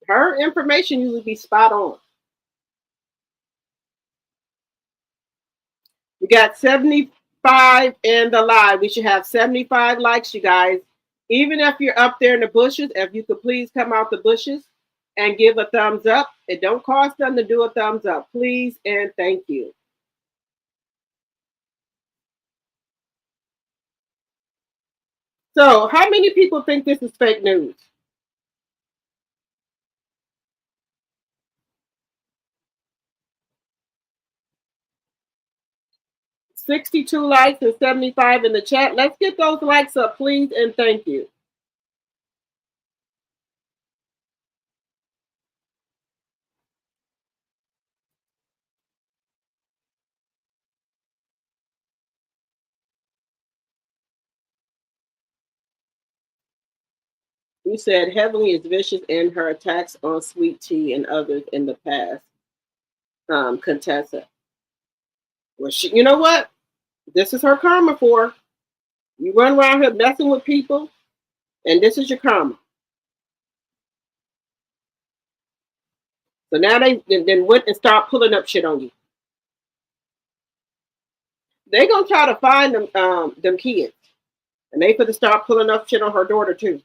Her information usually be spot on. We got 75 in the live. We should have 75 likes, you guys. Even if you're up there in the bushes, if you could please come out the bushes and give a thumbs up. It don't cost them to do a thumbs up. Please and thank you. So, how many people think this is fake news? $62 likes and 75 in the chat. Let's get those likes up, please, and thank you. You said Heavenly is vicious in her attacks on Sweet Tea and others in the past. Contessa. Well, you know what? This is her karma for her. You run around here messing with people, and this is your karma. So now they then went and start pulling up shit on you. They gonna try to find them kids, and they gonna start pulling up shit on her daughter too.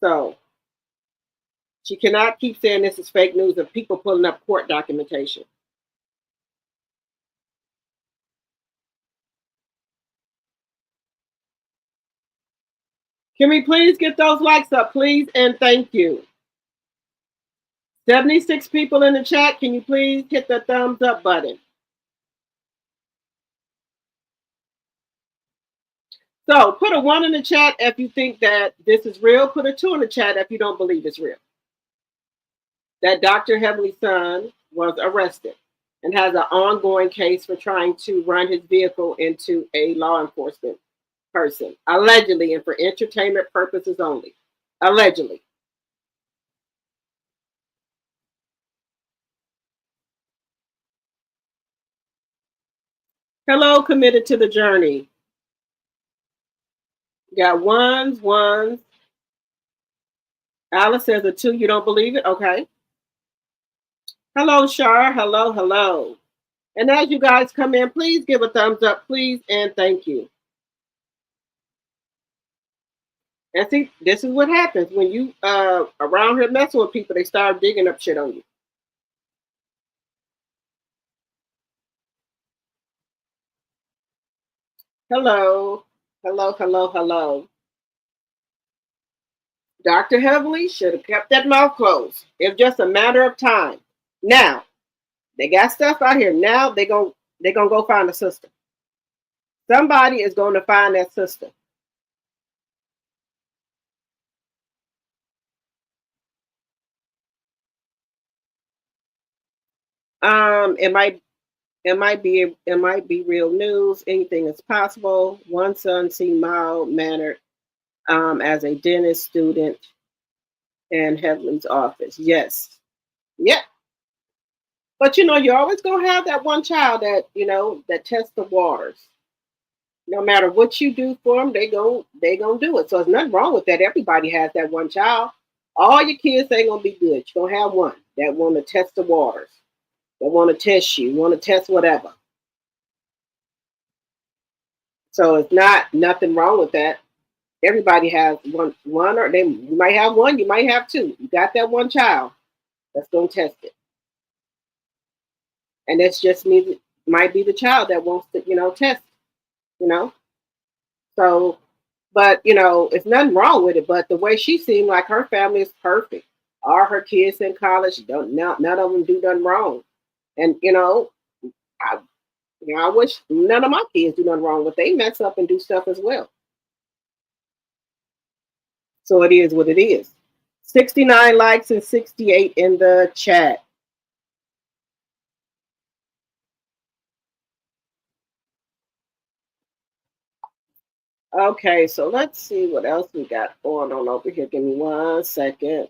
So she cannot keep saying this is fake news of people pulling up court documentation. Can we please get those likes up, please, and thank you. 76 people in the chat. Can you please hit the thumbs up button? So put a 1 in the chat if you think that this is real. Put a 2 in the chat if you don't believe it's real. That Dr. Heavenly's son was arrested and has an ongoing case for trying to run his vehicle into a law enforcement person, allegedly, and for entertainment purposes only. Allegedly. Hello, committed to the journey. Got ones. Alice says a 2, you don't believe it? Okay. Hello, Shar. Hello. And as you guys come in, please give a thumbs up, please, and thank you. And see, this is what happens when you around here messing with people, they start digging up shit on you. Hello. Dr. Heavenly should have kept that mouth closed. It's just a matter of time. Now, they got stuff out here. Now they're gonna go find a sister. Somebody is going to find that sister. It might be real news. Anything is possible. One son seemed mild mannered as a dentist student in Heavenly's office. Yes. Yeah. But you're always gonna have that one child that, that tests the waters. No matter what you do for them, they gonna do it. So there's nothing wrong with that. Everybody has that one child. All your kids ain't gonna be good. You're gonna have one that want to test the waters, that want to test you, want to test whatever. So it's not nothing wrong with that. Everybody has one, or you might have one, you might have two. You got that one child that's gonna test it, and that's just me. Might be the child that wants to, test. You know, so, but it's nothing wrong with it. But the way she seemed like her family is perfect. All her kids in college, don't none of them do nothing wrong, and I I wish none of my kids do nothing wrong, but they mess up and do stuff as well. So it is what it is. 69 likes and 68 in the chat. Okay, so let's see what else we got going on over here. Give me 1 second.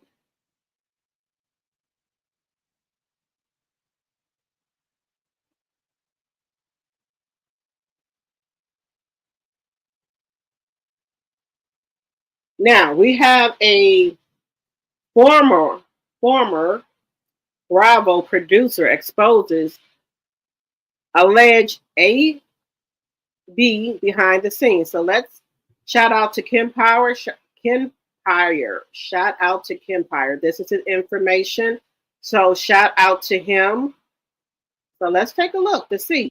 Now we have a former Bravo producer exposes alleged AV behind the scenes. So let's shout out to Kim Power. Kim Pyre. Shout out to Kim Pyre. This is his information. So shout out to him. So let's take a look to see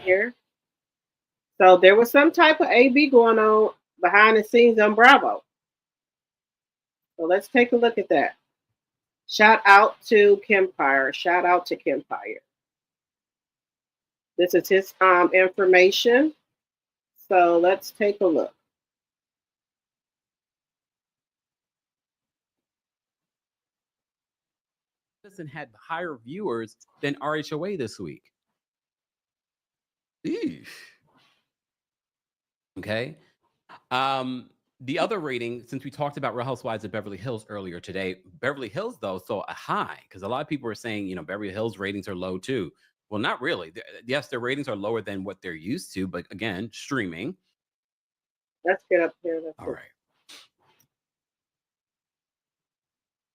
here. So there was some type of AV going on behind the scenes on Bravo. So let's take a look at that. Shout out to Kim Pyre. Shout out to Kim Pyre. This is his information. So let's take a look. Had higher viewers than RHOA this week. Eesh. Okay. The other rating, since we talked about Real Housewives of Beverly Hills earlier today, Beverly Hills, though, saw a high because a lot of people are saying, Beverly Hills ratings are low too. Well, not really. Yes, their ratings are lower than what they're used to, but again, streaming. Let's get up here. All right.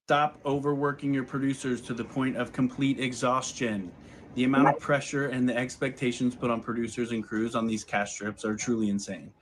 Stop overworking your producers to the point of complete exhaustion. The amount of pressure and the expectations put on producers and crews on these cast strips are truly insane.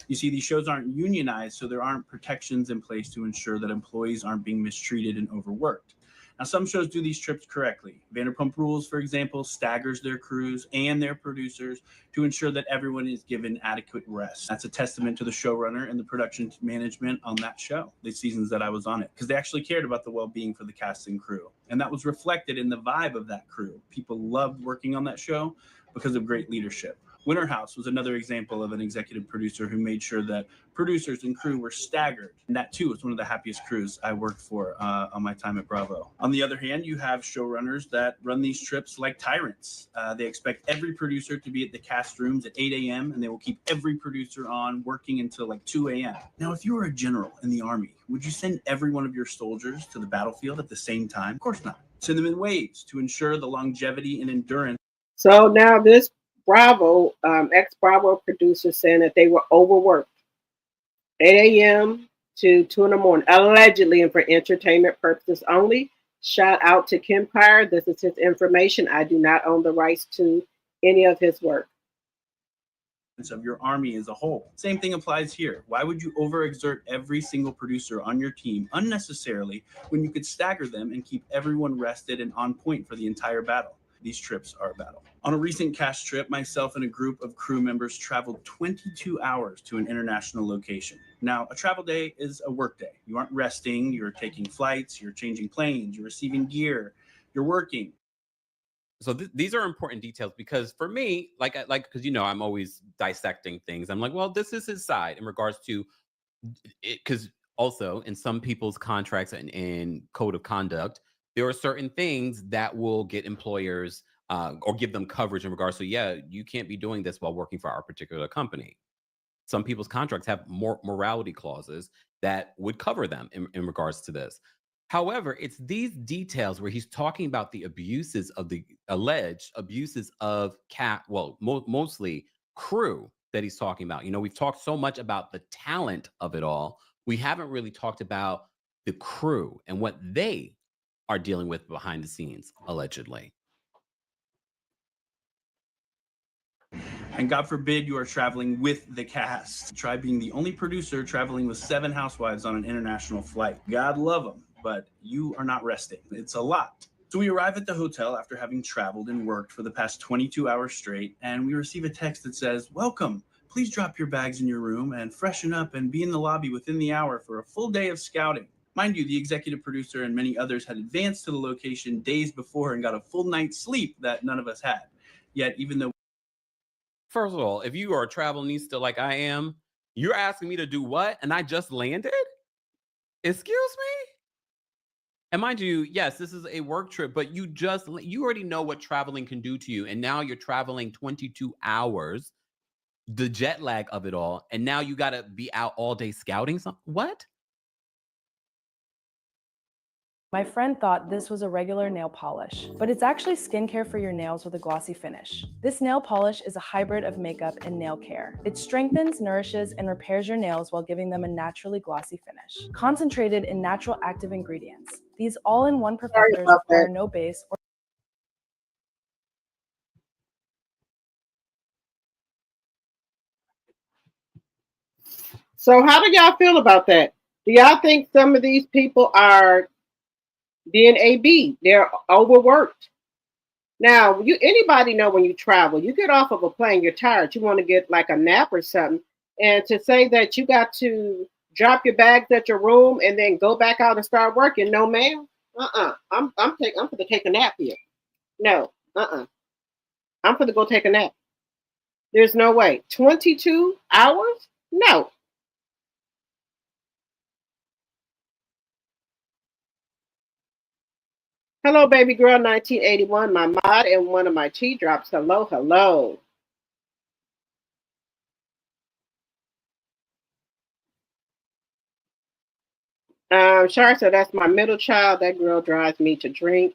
You see, these shows aren't unionized, so there aren't protections in place to ensure that employees aren't being mistreated and overworked. Now, some shows do these trips correctly. Vanderpump Rules, for example, staggers their crews and their producers to ensure that everyone is given adequate rest. That's a testament to the showrunner and the production management on that show, the seasons that I was on it, because they actually cared about the well-being for the cast and crew. And that was reflected in the vibe of that crew. People loved working on that show because of great leadership. Winter House was another example of an executive producer who made sure that producers and crew were staggered. And that, too, was one of the happiest crews I worked for on my time at Bravo. On the other hand, you have showrunners that run these trips like tyrants. They expect every producer to be at the cast rooms at 8 a.m., and they will keep every producer on working until like 2 a.m. Now, if you were a general in the Army, would you send every one of your soldiers to the battlefield at the same time? Of course not. Send them in waves to ensure the longevity and endurance. So now this Bravo, ex-Bravo producer saying that they were overworked. 8 a.m. to 2 in the morning, allegedly, and for entertainment purposes only. Shout out to Kim Pyre. This is his information. I do not own the rights to any of his work. Of your army as a whole. Same thing applies here. Why would you overexert every single producer on your team unnecessarily when you could stagger them and keep everyone rested and on point for the entire battle? These trips are a battle. On a recent cast trip, myself and a group of crew members traveled 22 hours to an international location. Now, a travel day is a work day. You aren't resting, you're taking flights, you're changing planes, you're receiving gear, you're working. So these are important details because for me, because I'm always dissecting things. I'm like, well, this is his side in regards to it, because also in some people's contracts and code of conduct, there are certain things that will get employers or give them coverage in regards to, yeah, you can't be doing this while working for our particular company. Some people's contracts have more morality clauses that would cover them in regards to this. However, it's these details where he's talking about the abuses of the alleged abuses of mostly crew that he's talking about. You know, we've talked so much about the talent of it all. We haven't really talked about the crew and what they are dealing with behind the scenes, allegedly. And God forbid you are traveling with the cast. Try being the only producer traveling with 7 housewives on an international flight. God love them, but you are not resting. It's a lot. So we arrive at the hotel after having traveled and worked for the past 22 hours straight, and we receive a text that says, "Welcome. Please drop your bags in your room and freshen up and be in the lobby within the hour for a full day of scouting." Mind you, the executive producer and many others had advanced to the location days before and got a full night's sleep that none of us had. Yet, even though First of all, if you are a travelista like I am, you're asking me to do what? And I just landed? Excuse me? And mind you, yes, this is a work trip, but you already know what traveling can do to you. And now you're traveling 22 hours, the jet lag of it all. And now you got to be out all day scouting. What? My friend thought this was a regular nail polish, but it's actually skincare for your nails with a glossy finish. This nail polish is a hybrid of makeup and nail care. It strengthens, nourishes, and repairs your nails while giving them a naturally glossy finish. Concentrated in natural active ingredients, these all-in-one perfectors require no base or So how do y'all feel about that? Do y'all think some of these people are being AB? They're overworked. Now, anybody know when you travel, you get off of a plane, you're tired, you want to get like a nap or something, and to say that you got to drop your bags at your room and then go back out and start working, no, ma'am. I'm going to take a nap here. No, I'm going to go take a nap. There's no way. 22 hours? No. Hello, baby girl, 1981, my mod and one of my tea drops. Hello, hello. Shar said, that's my middle child. That girl drives me to drink,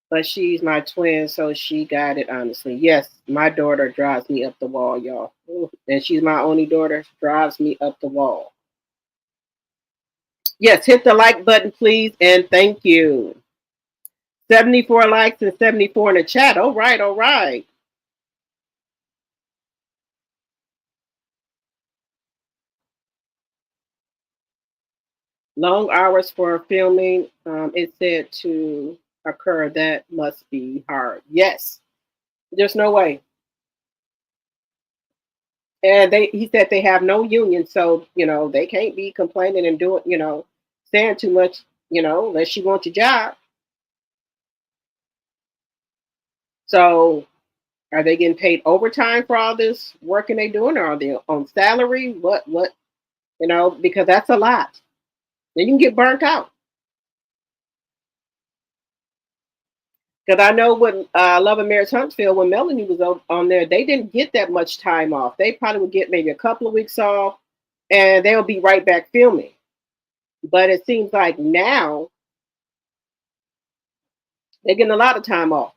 but she's my twin, so she got it, honestly. Yes, my daughter drives me up the wall, y'all. Ooh, and she's my only daughter, drives me up the wall. Yes, hit the like button, please, and thank you. 74 likes and 74 in the chat. All right, all right. Long hours for filming. It said to occur. That must be hard. Yes, there's no way. And he said they have no union, so they can't be complaining and doing saying too much, unless you want your job. So, are they getting paid overtime for all this working they doing, or are they on salary? What because that's a lot. Then you can get burnt out. Because I know when Love and Marriage Huntsville, when Melanie was on there, they didn't get that much time off. They probably would get maybe a couple of weeks off, and they'll be right back filming. But it seems like now they're getting a lot of time off.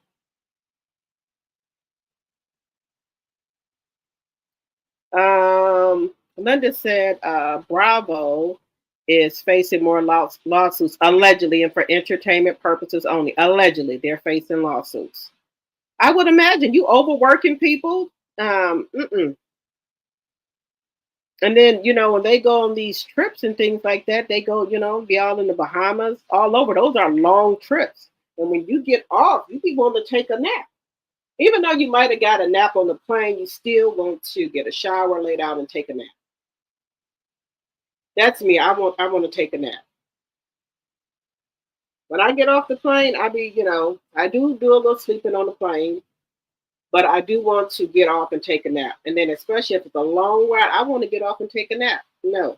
Linda said Bravo is facing more lawsuits, allegedly, and for entertainment purposes only. Allegedly, they're facing lawsuits. I would imagine you overworking people. And then, when they go on these trips and things like that, they go, be all in the Bahamas, all over. Those are long trips. And when you get off, you be wanting to take a nap. Even though you might have got a nap on the plane, you still want to get a shower, lay down, and take a nap. That's me. I want to take a nap. When I get off the plane, I do a little sleeping on the plane, but I do want to get off and take a nap. And then especially if it's a long ride, I want to get off and take a nap. No.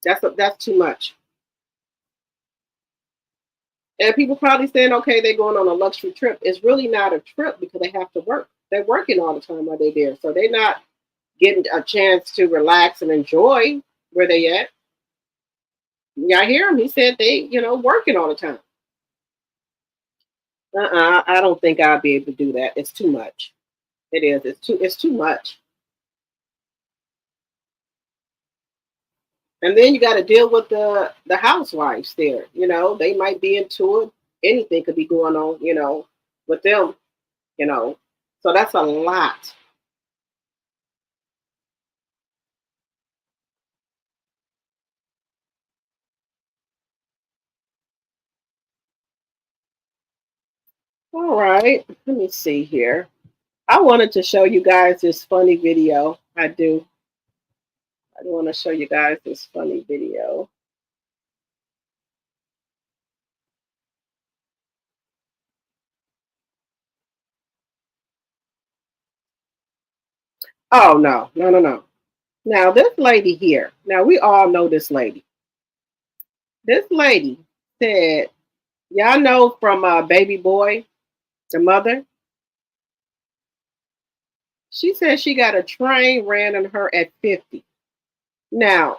That's too much. And people probably saying, okay, they're going on a luxury trip. It's really not a trip because they have to work. They're working all the time while they're there. So they're not getting a chance to relax and enjoy where they at. Y'all hear him? He said they, working all the time. I don't think I'll be able to do that. It's too much. It is. It's too much. And then you got to deal with the housewives there. They might be into it. Anything could be going on, with them, you know. So that's a lot. All right. Let me see here. I wanted to show you guys this funny video. I do. I want to show you guys this funny video. Oh, no, no, no, no. Now, this lady here, now we all know this lady. This lady said, y'all know from Baby Boy, the mother? She said she got a train ran on her at 50. Now,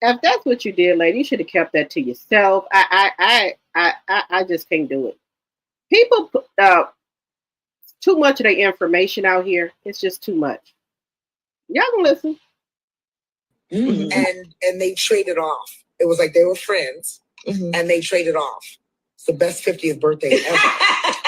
if that's what you did, lady, you should have kept that to yourself. I just can't do it. People put too much of their information out here. It's just too much. Y'all can listen. And they traded off. It was like they were friends, and they traded off. It's the best 50th birthday ever.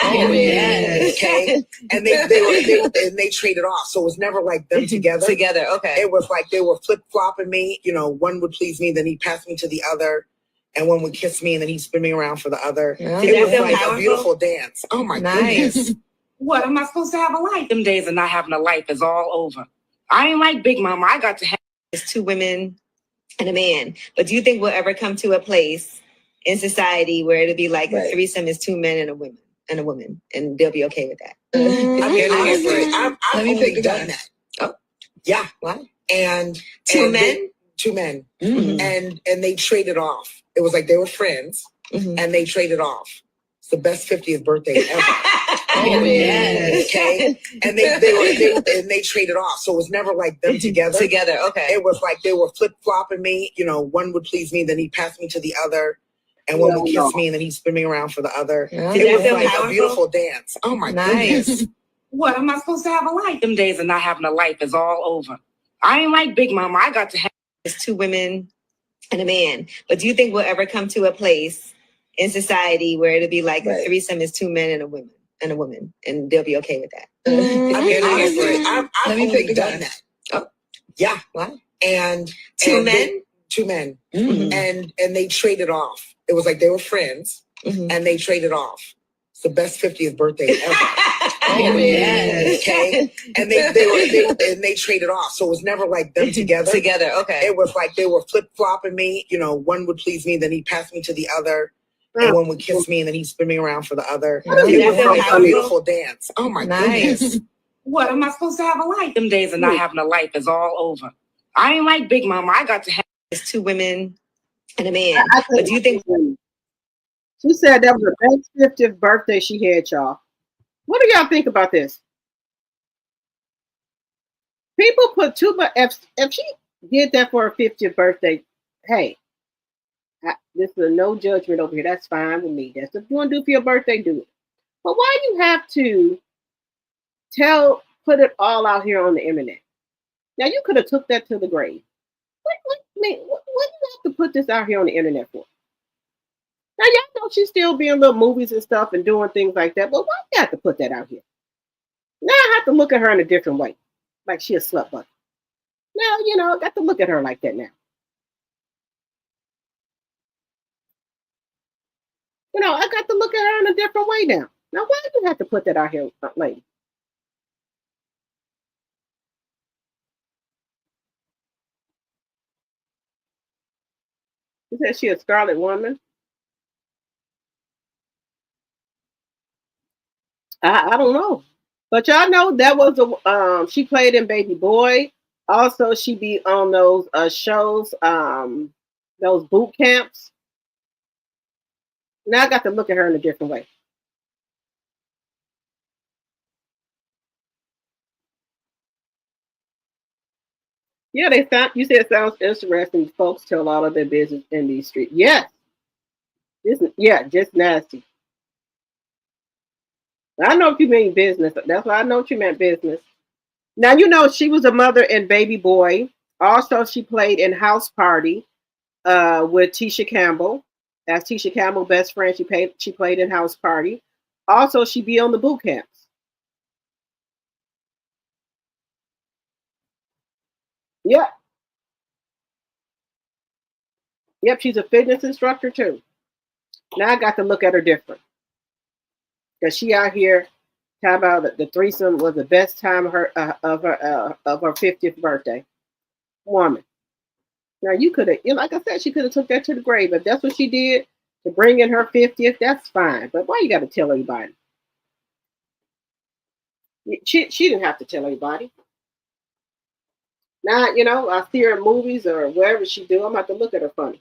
Oh, yes. Okay, and they traded off. So it was never like them together. Together, okay. It was like they were flip flopping me. One would please me, then he'd pass me to the other, and one would kiss me, and then he'd spin me around for the other. Yeah. It was like powerful? a beautiful dance. Oh my goodness! What am I supposed to have a life? Them days of not having a life is all over. I ain't like Big Mama. I got to have. It's two women and a man. But do you think we'll ever come to a place in society where it'll be like a threesome is two men and a woman, and they'll be okay with that? I mean, honestly, I've only done that. Oh, yeah. What? And two men, two men, and they traded off. It was like they were friends, and they traded off. It's the best 50th birthday ever. Oh, yes. Okay, and they traded off. So it was never like them together. Together, okay. It was like they were flip flopping me. One would please me, then he'd pass me to the other, and one would kiss me, and then he'd spin me around for the other. Yeah. It was like a beautiful dance. Oh my goodness! What am I supposed to have a life? Them days of not having a life is all over. I ain't like Big Mama. I got to have. It's two women and a man. But do you think we'll ever come to a place in society where it'll be like a threesome is two men and a woman, and they'll be okay with that? I mean, honestly, I've only done that. Oh, yeah. What? And two men, and they traded off. It was like they were friends, and they traded off. It's the best 50th birthday ever. Oh, yes. Okay, and they traded off. So it was never like them together. Together, okay. It was like they were flip flopping me. One would please me, then he'd pass me to the other. And one would kiss me, and then he'd spin me around for the other. It was like a beautiful dance. Oh my goodness! What am I supposed to have a life? Them days of not having a life is all over. I ain't like Big Mama. I got to have. It's two women and a man. But do you think? She said that was the best 50th birthday she had, y'all. What do y'all think about this? People put too much. If she did that for her 50th birthday, hey. This is a no judgment over here. That's fine with me. That's what you want to do for your birthday, do it. But why do you have to put it all out here on the internet? Now you could have took that to the grave. What do you have to put this out here on the internet for? Now y'all know she's still being little movies and stuff and doing things like that. But why do you have to put that out here? Now I have to look at her in a different way, like she a slut bucket. Now I got to look at her like that now. I got to look at her in a different way now. Now, why do you have to put that out here, lady? She said she a Scarlet Woman. I don't know. But y'all know that was she played in Baby Boy. Also, she be on those shows, those boot camps. Now I got to look at her in a different way. Yeah, they sound. You said it sounds interesting. Folks tell all of their business in these streets. Yes, just nasty. I know what you mean business. That's why I know what you meant business. Now you know she was a mother in Baby Boy. Also, she played in House Party with Tisha Campbell. As Tisha Campbell's best friend, she played in House Party. Also, she be on the boot camps. Yeah, yep, she's a fitness instructor too. Now I got to look at her different because she out here talking about the threesome was the best time of her 50th birthday. Woman. Now you could have, like I said, she could have took that to the grave. If that's what she did to bring in her 50th, that's fine. But why you got to tell everybody? She didn't have to tell everybody. Now I see her in movies or wherever she do. I'm about to look at her funny.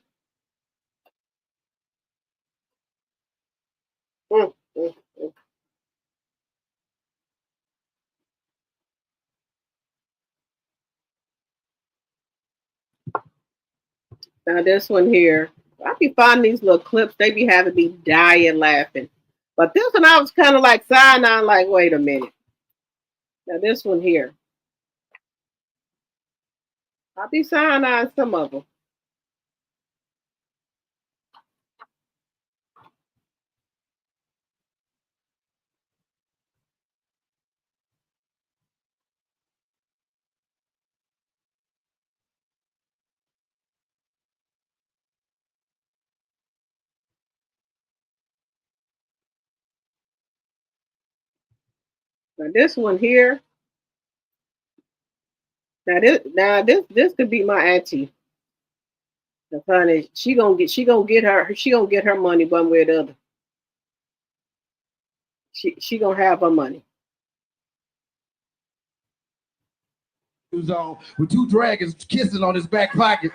Mm, mm, mm. Now this one here, I be finding these little clips. They be having me dying laughing. But this one I was kind of like signing on, like, wait a minute. Now this one here, I be signing on some of them. Now this one here, now this could be my auntie. The honey, she gonna get her money one way or the other. She gonna have her money. On with two dragons kissing on his back pocket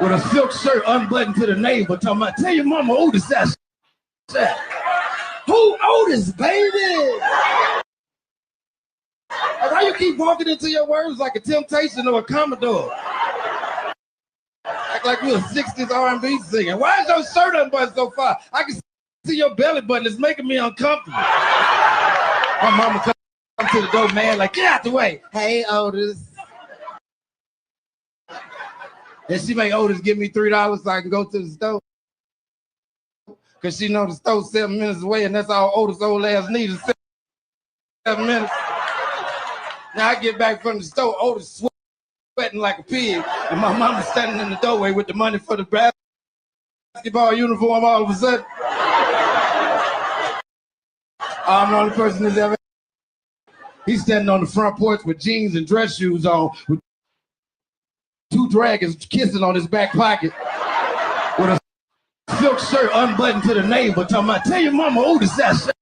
with a silk shirt unbuttoned to the navel, talking about, tell your mama Otis that. Who Otis, baby? Why you keep walking into your words like a Temptation or a Commodore? Act like you're a 60s R&B singer. Why is your shirt unbuttoned so far? I can see your belly button. It's making me uncomfortable. My mama come to the door, man, like, get out the way. Hey, Otis. And she make Otis give me $3 so I can go to the store. Because she know the store's 7 minutes away, and that's all Otis old ass needs is 7 minutes. Now I get back from the store, Otis sweating like a pig, and my mama standing in the doorway with the money for the basketball uniform all of a sudden. I'm the only person that's ever. He's standing on the front porch with jeans and dress shoes on, with two dragons kissing on his back pocket, with a silk shirt unbuttoned to the navel, talking about, tell your mama Otis that shit.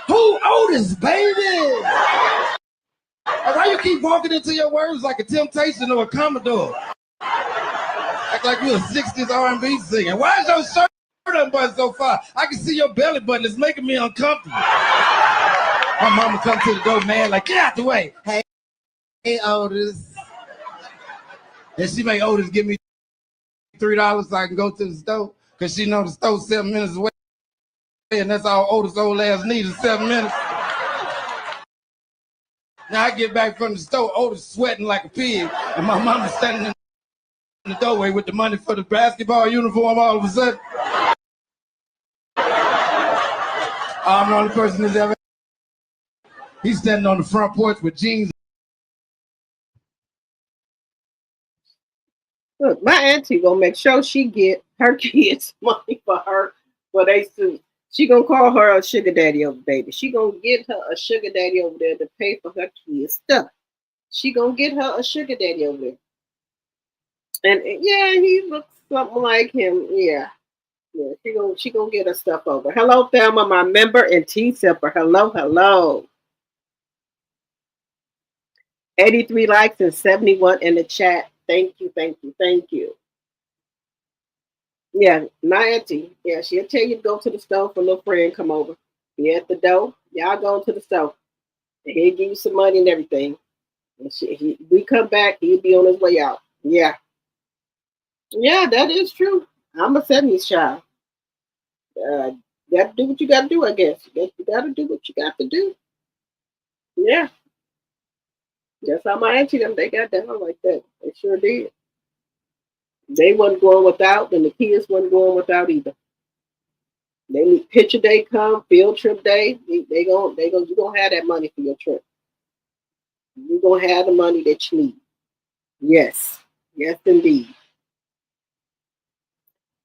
Who Otis, baby? Why you keep walking into your words like a Temptation or a Commodore? Act like you're a 60s R&B singer. Why is your shirt unbuttoned so far? I can see your belly button. It's making me uncomfortable. My mama come to the door, man, like, get out the way. Hey, Otis. And she make Otis give me $3 so I can go to the store, because she know the store's 7 minutes away, and that's all Otis old ass needs is 7 minutes. Now I get back from the store, Otis sweating like a pig, and my mama standing in the doorway with the money for the basketball uniform all of a sudden. I'm the only person that's ever. He's standing on the front porch with jeans. Look, my auntie gonna make sure she get her kids money for they suit. She gonna call her a sugar daddy over baby. She gonna get her a sugar daddy over there to pay for her kids stuff. She gonna get her a sugar daddy over there. And yeah, he looks something like him. Yeah. Yeah, she gonna get her stuff over. Hello, Thelma, my member, and T Sipper. Hello, hello. 83 likes and 71 in the chat. Thank you, thank you, thank you. Yeah, my auntie. Yeah, she'll tell you to go to the store for a little friend come over. Be at the door. Y'all go to the store. And he'll give you some money and everything. And we come back, he'll be on his way out. Yeah. Yeah, that is true. I'm a 70s child. Uh, you got to do what you got to do, I guess. You got to do what you got to do. Yeah. That's how my auntie them, they got down like that. They sure did. They wasn't going without, and the kids wasn't going without either. They need picture day come, field trip day. You gonna have that money for your trip. You gonna have the money that you need. Yes, yes indeed.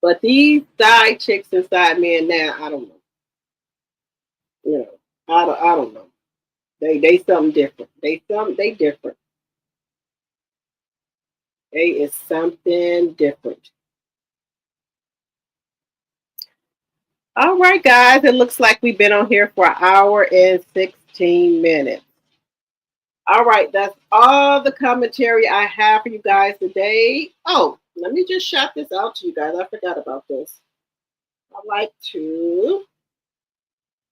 But these side chicks and side men now, I don't know. You know, I don't know. They something different. They different. They is something different. All right, guys. It looks like we've been on here for an hour and 16 minutes. All right, that's all the commentary I have for you guys today. Oh, let me just shout this out to you guys. I forgot about this. I like to.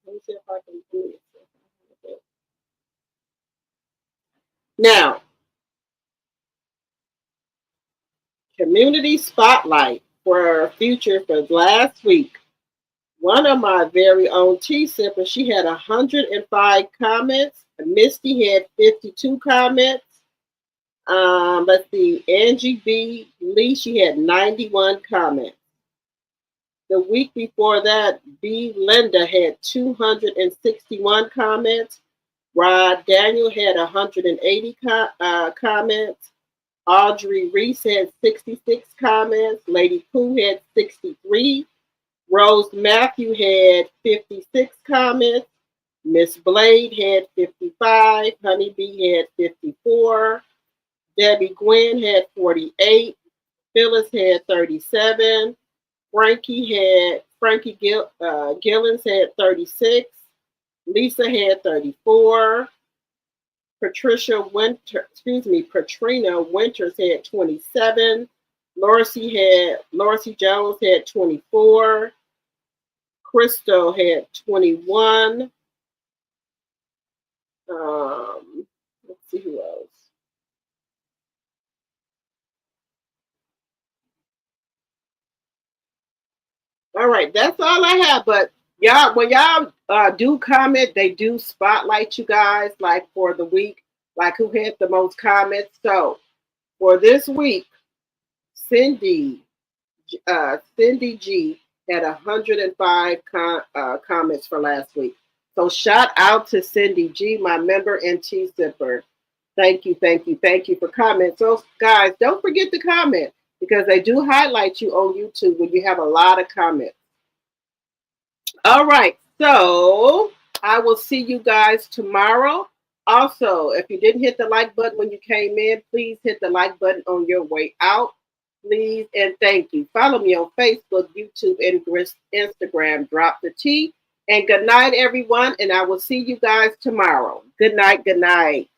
Let me see if I can do it. Now, community spotlight for future for last week. One of my very own tea sippers, she had 105 comments. Misty had 52 comments. Let's see, Angie B. Lee, she had 91 comments. The week before that, B. Linda had 261 comments. Rod Daniel had 180 comments. Audrey Reese had 66 comments. Lady Pooh had 63. Rose Matthew had 56 comments. Miss Blade had 55. Honeybee had 54. Debbie Gwen had 48. Phyllis had 37. Frankie Gillens had 36. Lisa had 34. Patrina Winters had 27. Lorcy Jones had 24. Crystal had 21. Let's see who else. All right, that's all I have. But y'all, when y'all do comment, they do spotlight you guys, like for the week, like who had the most comments. So for this week, Cindy G had 105 comments for last week. So shout out to Cindy G, my member and tea sipper. Thank you for comments. So guys, don't forget to comment because they do highlight you on YouTube when you have a lot of comments. All right, so I will see you guys tomorrow. Also, if you didn't hit the like button when you came in, please hit the like button on your way out. Please and thank you. Follow me on Facebook, YouTube, and Instagram. Drop the Tea. And good night, everyone. And I will see you guys tomorrow. Good night. Good night.